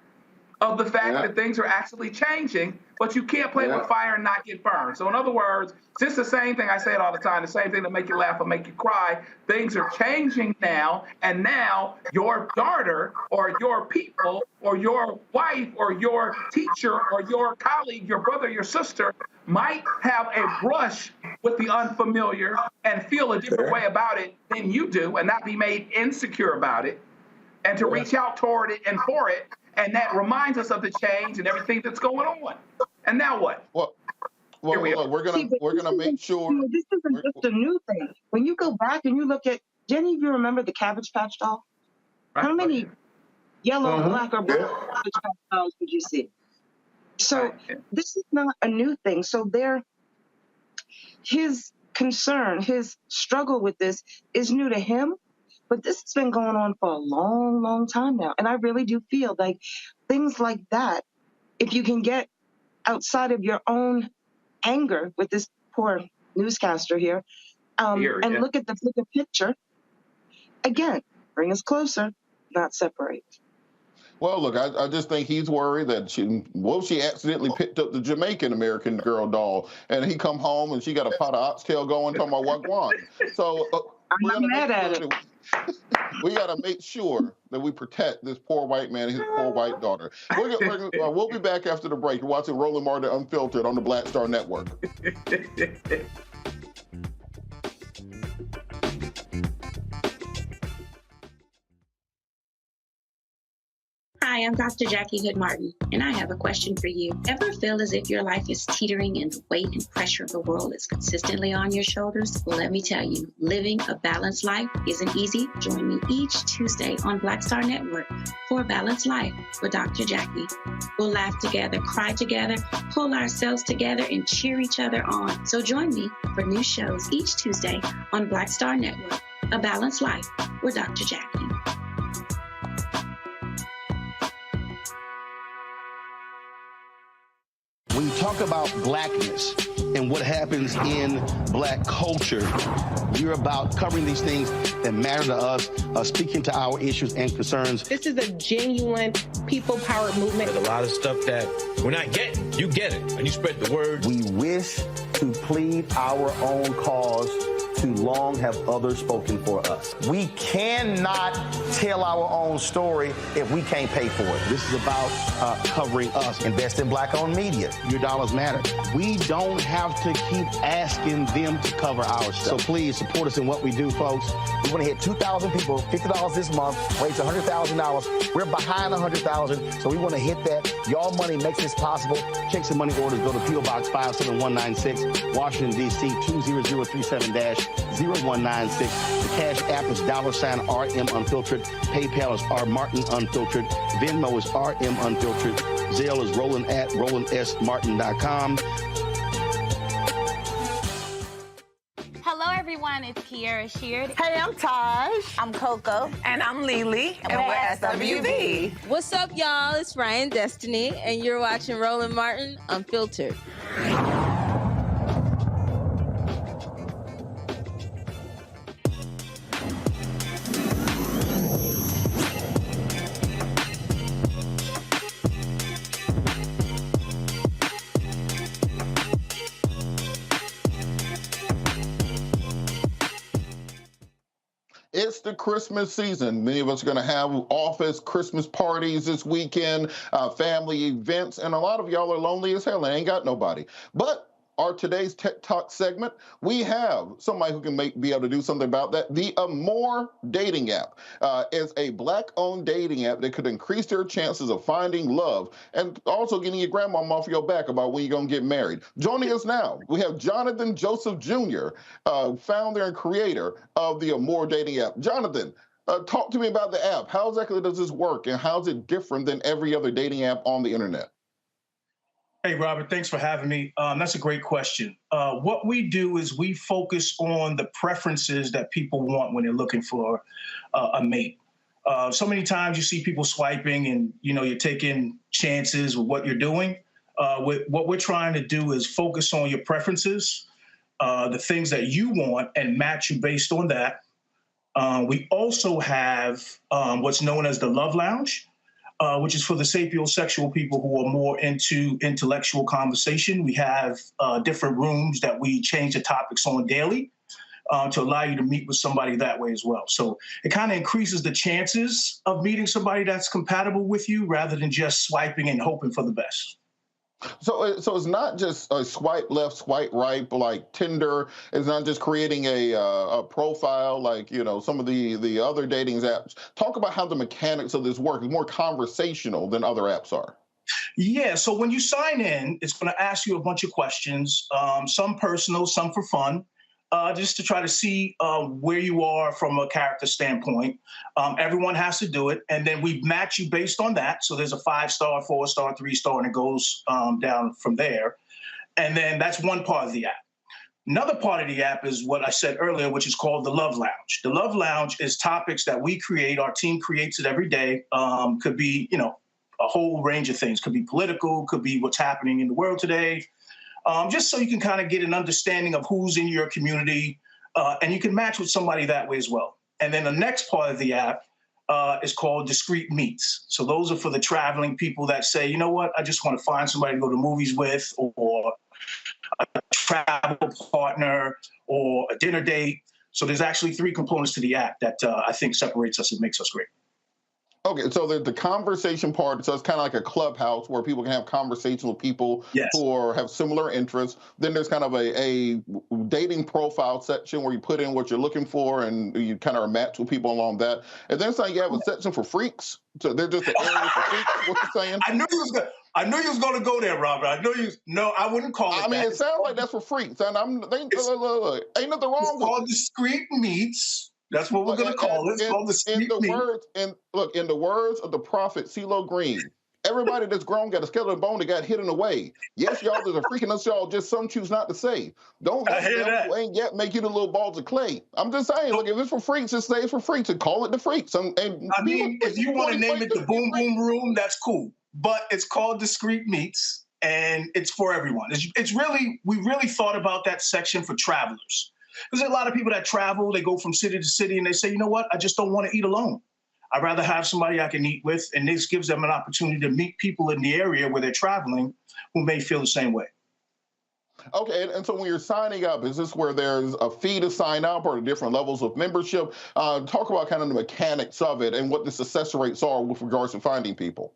of the fact that things are actually changing, but you can't play with fire and not get burned. So in other words, it's the same thing I say it all the time, the same thing that make you laugh or make you cry. Things are changing now, and now your daughter or your people or your wife or your teacher or your colleague, your brother, your sister might have a brush with the unfamiliar and feel a different way about it than you do and not be made insecure about it, and to reach out toward it and for it. And that reminds us of the change and everything that's going on. And now what?
Well, look, we're gonna make sure.
This isn't just a new thing. When you go back and you look at, Jenny, you remember the Cabbage Patch doll? How many yellow, black, or brown Cabbage Patch dolls did you see? So this is not a new thing. So his concern, his struggle with this is new to him. But this has been going on for a long, long time now. And I really do feel like things like that, if you can get outside of your own anger with this poor newscaster here, and look at the bigger picture, again, bring us closer, not separate.
Well, look, I just think he's worried that she accidentally picked up the Jamaican American Girl doll, and he come home and she got a pot of oxtail going, talking about wagwan. So
I'm not mad at it.
We got to make sure that we protect this poor white man and his poor white daughter. We'll be back after the break. You're watching Roland Martin Unfiltered on the Black Star Network.
Hi, I'm Dr. Jackie Hood Martin, and I have a question for you. Ever feel as if your life is teetering and the weight and pressure of the world is consistently on your shoulders? Well, let me tell you, living a balanced life isn't easy. Join me each Tuesday on Black Star Network for A Balanced Life with Dr. Jackie. We'll laugh together, cry together, pull ourselves together, and cheer each other on. So join me for new shows each Tuesday on Black Star Network, A Balanced Life with Dr. Jackie.
When you talk about blackness and what happens in black culture, we're about covering these things that matter to us, speaking to our issues and concerns.
This is a genuine people-powered movement.
There's a lot of stuff that we're not getting. You get it, and you spread the word.
We wish to plead our own cause. Too long have others spoken for us.
We cannot tell our own story if we can't pay for it.
This is about covering us.
Invest in black-owned media.
Your dollars matter. We don't have to keep asking them to cover our stuff. So please support us in what we do, folks.
We want to hit 2,000 people, $50 this month, raise $100,000. We're behind 100,000, so we want to hit that. Y'all money makes this possible.
Checks and money orders go to P.O. Box 57196, Washington, D.C. 20037-0196. The Cash App is $RM Unfiltered. PayPal is R Martin Unfiltered. Venmo is RM Unfiltered. Zelle is roland@rolandsmartin.com.
Hello, everyone. It's Kiara Sheard.
Hey, I'm Taj. I'm Coco.
And I'm Lily. And we're SWV.
What's up, y'all? It's Ryan Destiny, and you're watching Roland Martin Unfiltered.
It's the Christmas season. Many of us are going to have office Christmas parties this weekend, family events, and a lot of y'all are lonely as hell and ain't got nobody. But our today's Tech Talk segment, we have somebody who can be able to do something about that. The Amore dating app is a black-owned dating app that could increase their chances of finding love and also getting your grandmama off your back about when you're going to get married. Joining us now, we have Jonathan Joseph Jr., founder and creator of the Amore dating app. Jonathan, talk to me about the app. How exactly does this work, and how is it different than every other dating app on the internet?
Hey, Robert, thanks for having me. That's a great question. What we do is we focus on the preferences that people want when they're looking for a mate. So many times you see people swiping and, you're taking chances with what you're doing. What we're trying to do is focus on your preferences, the things that you want, and match you based on that. We also have what's known as the Love Lounge. which is for the sapiosexual people who are more into intellectual conversation. We have different rooms that we change the topics on daily to allow you to meet with somebody that way as well. So it kind of increases the chances of meeting somebody that's compatible with you rather than just swiping and hoping for the best.
So it's not just a swipe left, swipe right, like Tinder. It's not just creating a profile like, you know, some of the other dating apps. Talk about how the mechanics of this work is more conversational than other apps are.
Yeah, so when you sign in, it's going to ask you a bunch of questions, some personal, some for fun. Just to try to see where you are from a character standpoint. Everyone has to do it, and then we match you based on that. So there's a 5-star, 4-star, 3-star, and it goes down from there. And then that's one part of the app. Another part of the app is what I said earlier, which is called the Love Lounge. The Love Lounge is topics that we create. Our team creates it every day. Could be, you know, a whole range of things. Could be political, could be what's happening in the world today. Just so you can kind of get an understanding of who's in your community, and you can match with somebody that way as well. And then the next part of the app is called Discreet Meets. So those are for the traveling people that say, you know what, I just want to find somebody to go to movies with, or a travel partner, or a dinner date. So there's actually 3 components to the app that I think separates us and makes us great.
Okay, so the conversation part, so it's kind of like a clubhouse where people can have conversations with people who have similar interests. Then there's kind of a dating profile section where you put in what you're looking for and you kind of match with people along that. And then it's like you have a section for freaks. So they're just an area for freaks. What you saying?
I knew you was gonna go there, Robert. I wouldn't call it.
I mean, it sounds like that's for freaks, and look, ain't nothing wrong with it.
It's called Discreet Meets. That's what we're going to call it. It's called Discreet Meets.
In the words of the prophet CeeLo Green, everybody that's grown got a skeleton bone that got hidden away. Yes, y'all, there's a freaking us, y'all, just some choose not to say. Don't let them who ain't yet make you the little balls of clay. I'm just saying, look, if it's for freaks, just say it's for freaks and call it the freaks.
I mean, if you want to name it the Boom Boom Room, that's cool. But it's called Discreet Meets, and it's for everyone. It's really, we really thought about that section for travelers. Because there are a lot of people that travel, they go from city to city, and they say, you know what, I just don't want to eat alone. I'd rather have somebody I can eat with, and this gives them an opportunity to meet people in the area where they're traveling who may feel the same way.
Okay, and so when you're signing up, is this where there's a fee to sign up or different levels of membership? Talk about kind of the mechanics of it and what the success rates are with regards to finding people.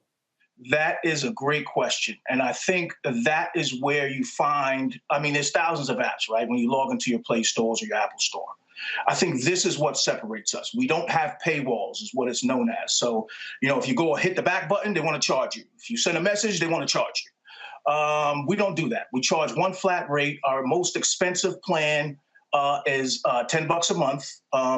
That is a great question. And I think that is where you find, I mean, there's thousands of apps, right? When you log into your Play stores or your Apple store. I think this is what separates us. We don't have paywalls is what it's known as. So, you know, if you go hit the back button, they want to charge you. If you send a message, they want to charge you. We don't do that. We charge one flat rate. Our most expensive plan is $10 a month.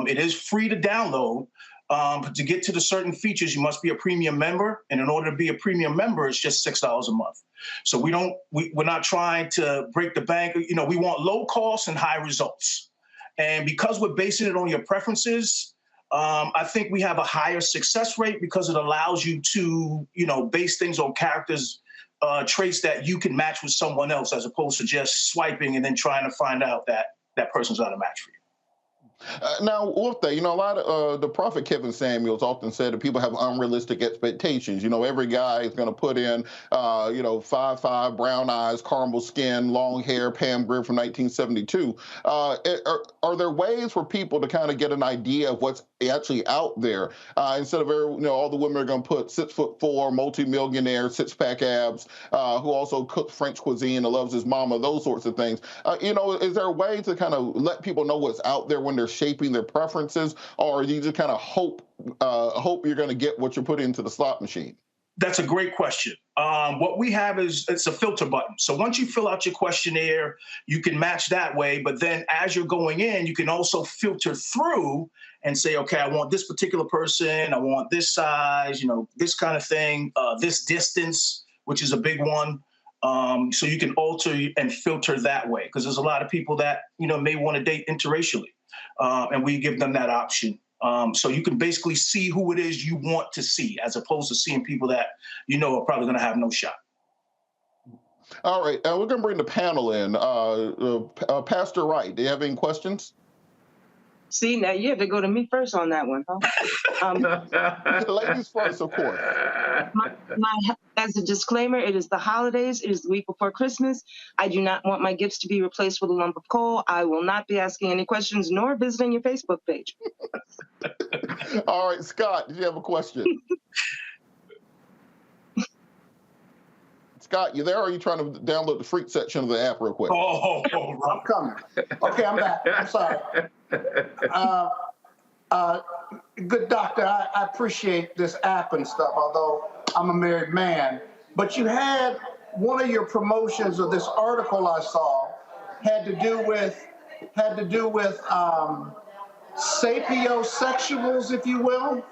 It is free to download. But to get to the certain features, you must be a premium member. And in order to be a premium member, it's just $6 a month. So we're not trying to break the bank. You know, we want low costs and high results. And because we're basing it on your preferences, I think we have a higher success rate because it allows you to, you know, base things on characters, traits that you can match with someone else as opposed to just swiping and then trying to find out that that person's not a match for you.
Now, with that, you know, a lot of the prophet Kevin Samuels often said that people have unrealistic expectations. You know, every guy is going to put in, you know, 5'5", brown eyes, caramel skin, long hair, Pam Grier from 1972. Are there ways for people to kind of get an idea of what's actually out there instead of, you know, all the women are going to put 6'4", multi-millionaire, six-pack abs, who also cooks French cuisine and loves his mama, those sorts of things. You know, is there a way to kind of let people know what's out there when they're shaping their preferences, or you just kind of hope you're going to get what you put into the slot machine?
That's a great question. What we have is it's a filter button. So once you fill out your questionnaire, you can match that way. But then as you're going in, you can also filter through and say, okay, I want this particular person. I want this size, you know, this kind of thing, this distance, which is a big one. So you can alter and filter that way because there's a lot of people that, you know, may want to date interracially. And we give them that option. So you can basically see who it is you want to see as opposed to seeing people that you know are probably going to have no shot.
All right. We're going to bring the panel in. Pastor Wright, do you have any questions?
See, now you have to go to me first on that one, huh?
Ladies first, of course.
As a disclaimer, it is the holidays. It is the week before Christmas. I do not want my gifts to be replaced with a lump of coal. I will not be asking any questions nor visiting your Facebook page.
All right, Scott, did you have a question? Scott, you there, or are you trying to download the freak section of the app real quick?
I'm coming. Okay, I'm back. I'm sorry. Good doctor, I appreciate this app and stuff, although I'm a married man. But you had one of your promotions of this article I saw had to do with sapiosexuals, if you will.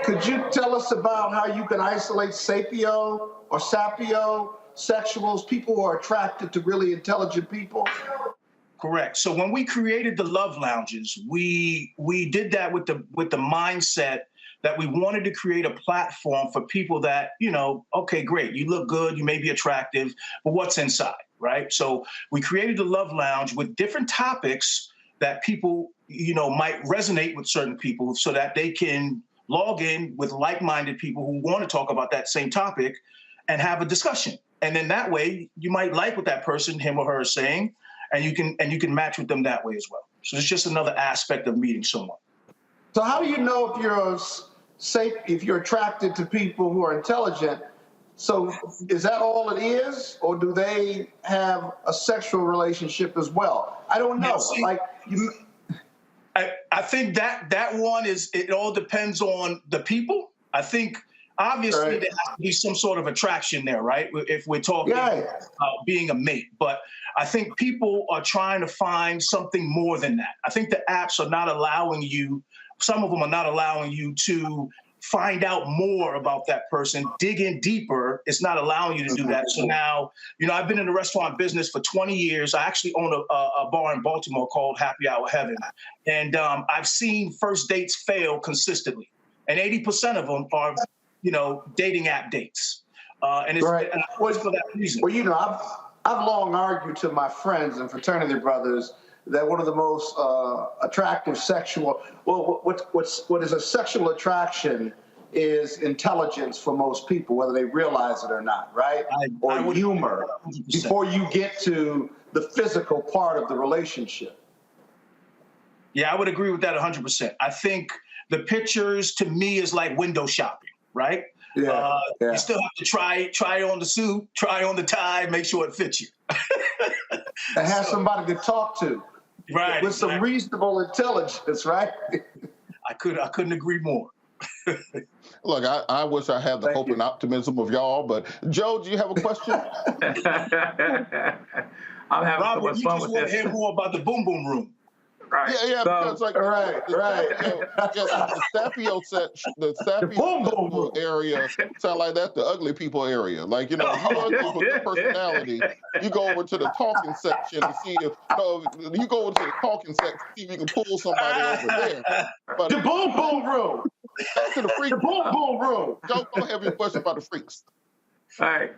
Could you tell us about how you can isolate sapio or sapiosexuals, people who are attracted to really intelligent people?
Correct. So when we created the Love Lounges, we did that with the mindset that we wanted to create a platform for people that, okay, great, you look good, you may be attractive, but what's inside, right? So we created the Love Lounge with different topics that people, might resonate with certain people so that they can log in with like-minded people who want to talk about that same topic and have a discussion. And then that way you might like what that person, him or her, is saying, and you can match with them that way as well. So it's just another aspect of meeting someone.
So how do you know if you're attracted to people who are intelligent? So is that all it is, or do they have a sexual relationship as well? I don't know.
I think that one it all depends on the people. I think obviously there has to be some sort of attraction there, right? If we're talking about being a mate. But I think people are trying to find something more than that. I think the apps are not allowing you, some of them are not allowing you to find out more about that person, dig in deeper. It's not allowing you to do that. So now, I've been in the restaurant business for 20 years. I actually own a bar in Baltimore called Happy Hour Heaven. And I've seen first dates fail consistently. And 80% of them are, dating app dates. And it's and for that reason.
Well, I've long argued to my friends and fraternity brothers that one of the most attractive what is a sexual attraction is intelligence for most people, whether they realize it or not, right? Or humor, 100%. Before you get to the physical part of the relationship.
Yeah, I would agree with that 100%. I think the pictures, to me, is like window shopping, right?
Yeah.
You still have to try on the suit, try on the tie, make sure it fits you.
And have somebody to talk to.
Right.
With some reasonable intelligence, right?
I couldn't agree more.
Look, I wish I had the hope and optimism of y'all, but Joe, do you have a question?
I'm having so much fun with this.
You just want to hear more about the boom boom room.
Right.
Yeah, because the sapio area sound like that's the ugly people area. Like, if you're ugly with your personality, you go over to the talking section to see if you go over to the talking section to see if you can pull somebody over there. But
the boom boom room.
Back to the freak.
The boom boom room.
Don't have your question about the freaks.
All right,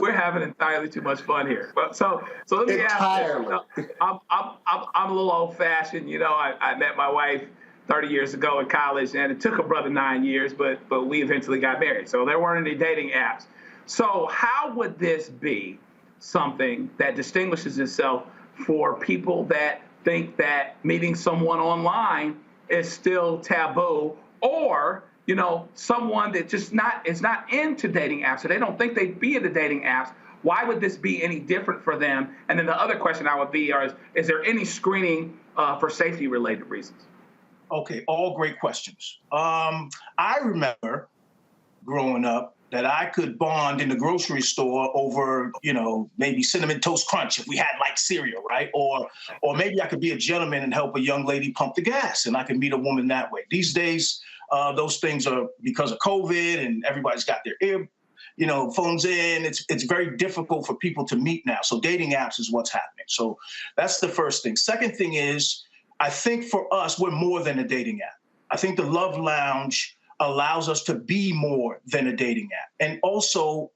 we're having entirely too much fun here. But so let me ask you. I'm a little old-fashioned. I met my wife 30 years ago in college, and it took a brother 9 years, but we eventually got married. So there weren't any dating apps. So how would this be something that distinguishes itself for people that think that meeting someone online is still taboo, or someone that is not into dating apps, so they don't think they'd be into dating apps? Why would this be any different for them? And then the other question I would be is there any screening for safety-related reasons?
Okay, all great questions. I remember growing up that I could bond in the grocery store over, maybe Cinnamon Toast Crunch if we had like cereal, right? Or maybe I could be a gentleman and help a young lady pump the gas, and I could meet a woman that way. These days, those things are, because of COVID and everybody's got their phones in. It's very difficult for people to meet now. So dating apps is what's happening. So that's the first thing. Second thing is, I think for us, we're more than a dating app. I think the Love Lounge allows us to be more than a dating app. And also,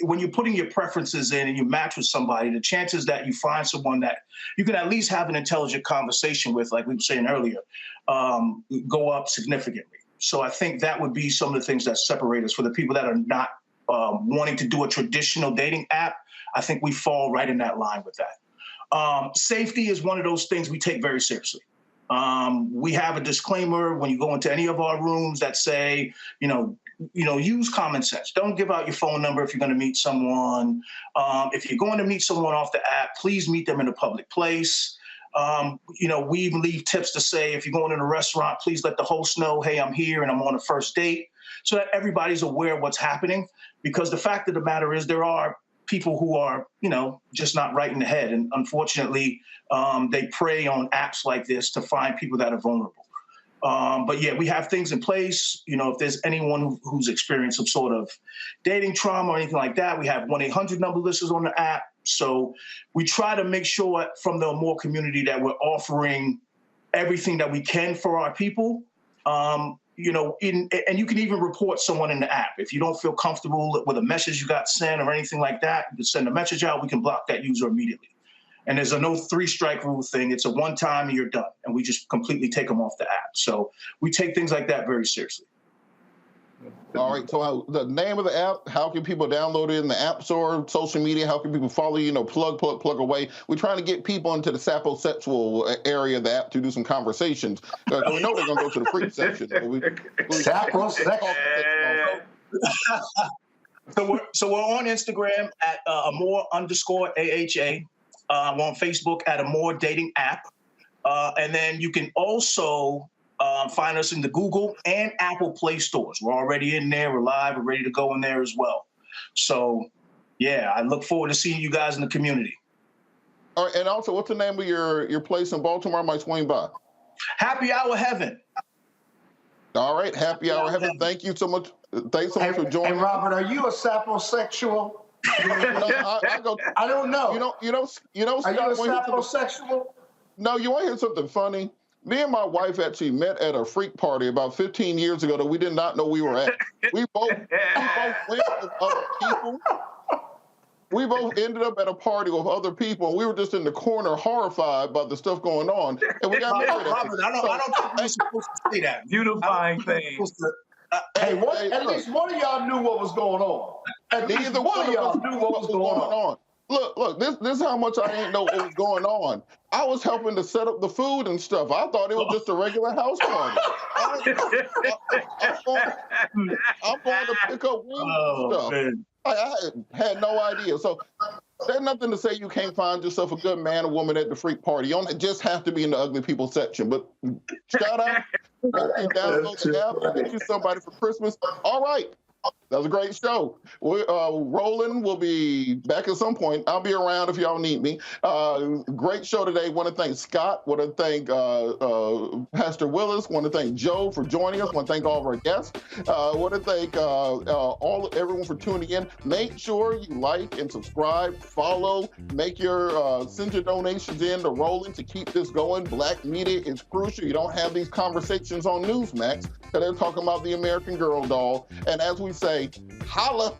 when you're putting your preferences in and you match with somebody, the chances that you find someone that you can at least have an intelligent conversation with, like we were saying earlier, go up significantly. So I think that would be some of the things that separate us. For the people that are not wanting to do a traditional dating app, I think we fall right in that line with that. Safety is one of those things we take very seriously. We have a disclaimer when you go into any of our rooms that say, use common sense. Don't give out your phone number if you're going to meet someone. If you're going to meet someone off the app, please meet them in a public place. We leave tips to say, if you're going in a restaurant, please let the host know, hey, I'm here and I'm on a first date, so that everybody's aware of what's happening. Because the fact of the matter is there are people who are, just not right in the head. And unfortunately, they prey on apps like this to find people that are vulnerable. But yeah, we have things in place. If there's anyone who's experienced some sort of dating trauma or anything like that, we have 1-800 number listed on the app. So we try to make sure from the Amore community that we're offering everything that we can for our people. And you can even report someone in the app. If you don't feel comfortable with a message you got sent or anything like that, you can send a message out, we can block that user immediately. And there's a no 3-strike rule thing. It's a one time and you're done. And we just completely take them off the app. So we take things like that very seriously.
All right. So the name of the app, how can people download it in the App Store, social media? How can people follow you? Plug away. We're trying to get people into the saposexual area of the app to do some conversations. We know they're going to go to the freak section.
Saposexual. So we're on Instagram at Amore_AHA. We're on Facebook at Amore Dating App. And then you can also find us in the Google and Apple Play stores. We're already in there. We're live. We're ready to go in there as well. So, yeah, I look forward to seeing you guys in the community.
All right, and also, what's the name of your place in Baltimore? I might swing by.
Happy Hour Heaven.
All right, Happy Hour Heaven. Thank you so much. Thanks so much for joining.
Hey, Robert, are you a saposexual? I don't know.
Are you a
saposexual?
No, you want to hear something funny? Me and my wife actually met at a freak party about 15 years ago that we did not know we were at. We both went with other people. We both ended up at a party with other people, and we were just in the corner horrified by the stuff going on. And we got married.
Robert, I don't think you're supposed to say that.
Unifying thing.
At least one of y'all knew what was going on.
Neither one of y'all knew what was going on. Look, this is how much I didn't know what was going on. I was helping to set up the food and stuff. I thought it was just a regular house party. I'm going to pick up wings and stuff. Man. I had no idea. So there's nothing to say you can't find yourself a good man or woman at the freak party. You don't just have to be in the ugly people section. But shout out. Download the app. Get you somebody for Christmas. All right. That was a great show. Roland will be back at some point. I'll be around if y'all need me. Great show today. Want to thank Scott. Want to thank Pastor Willis. Want to thank Joe for joining us. Want to thank all of our guests. Want to thank everyone for tuning in. Make sure you like and subscribe, follow, make your send your donations in to Roland to keep this going. Black media is crucial. You don't have these conversations on Newsmax because they're talking about the American Girl doll. And as we say, holla.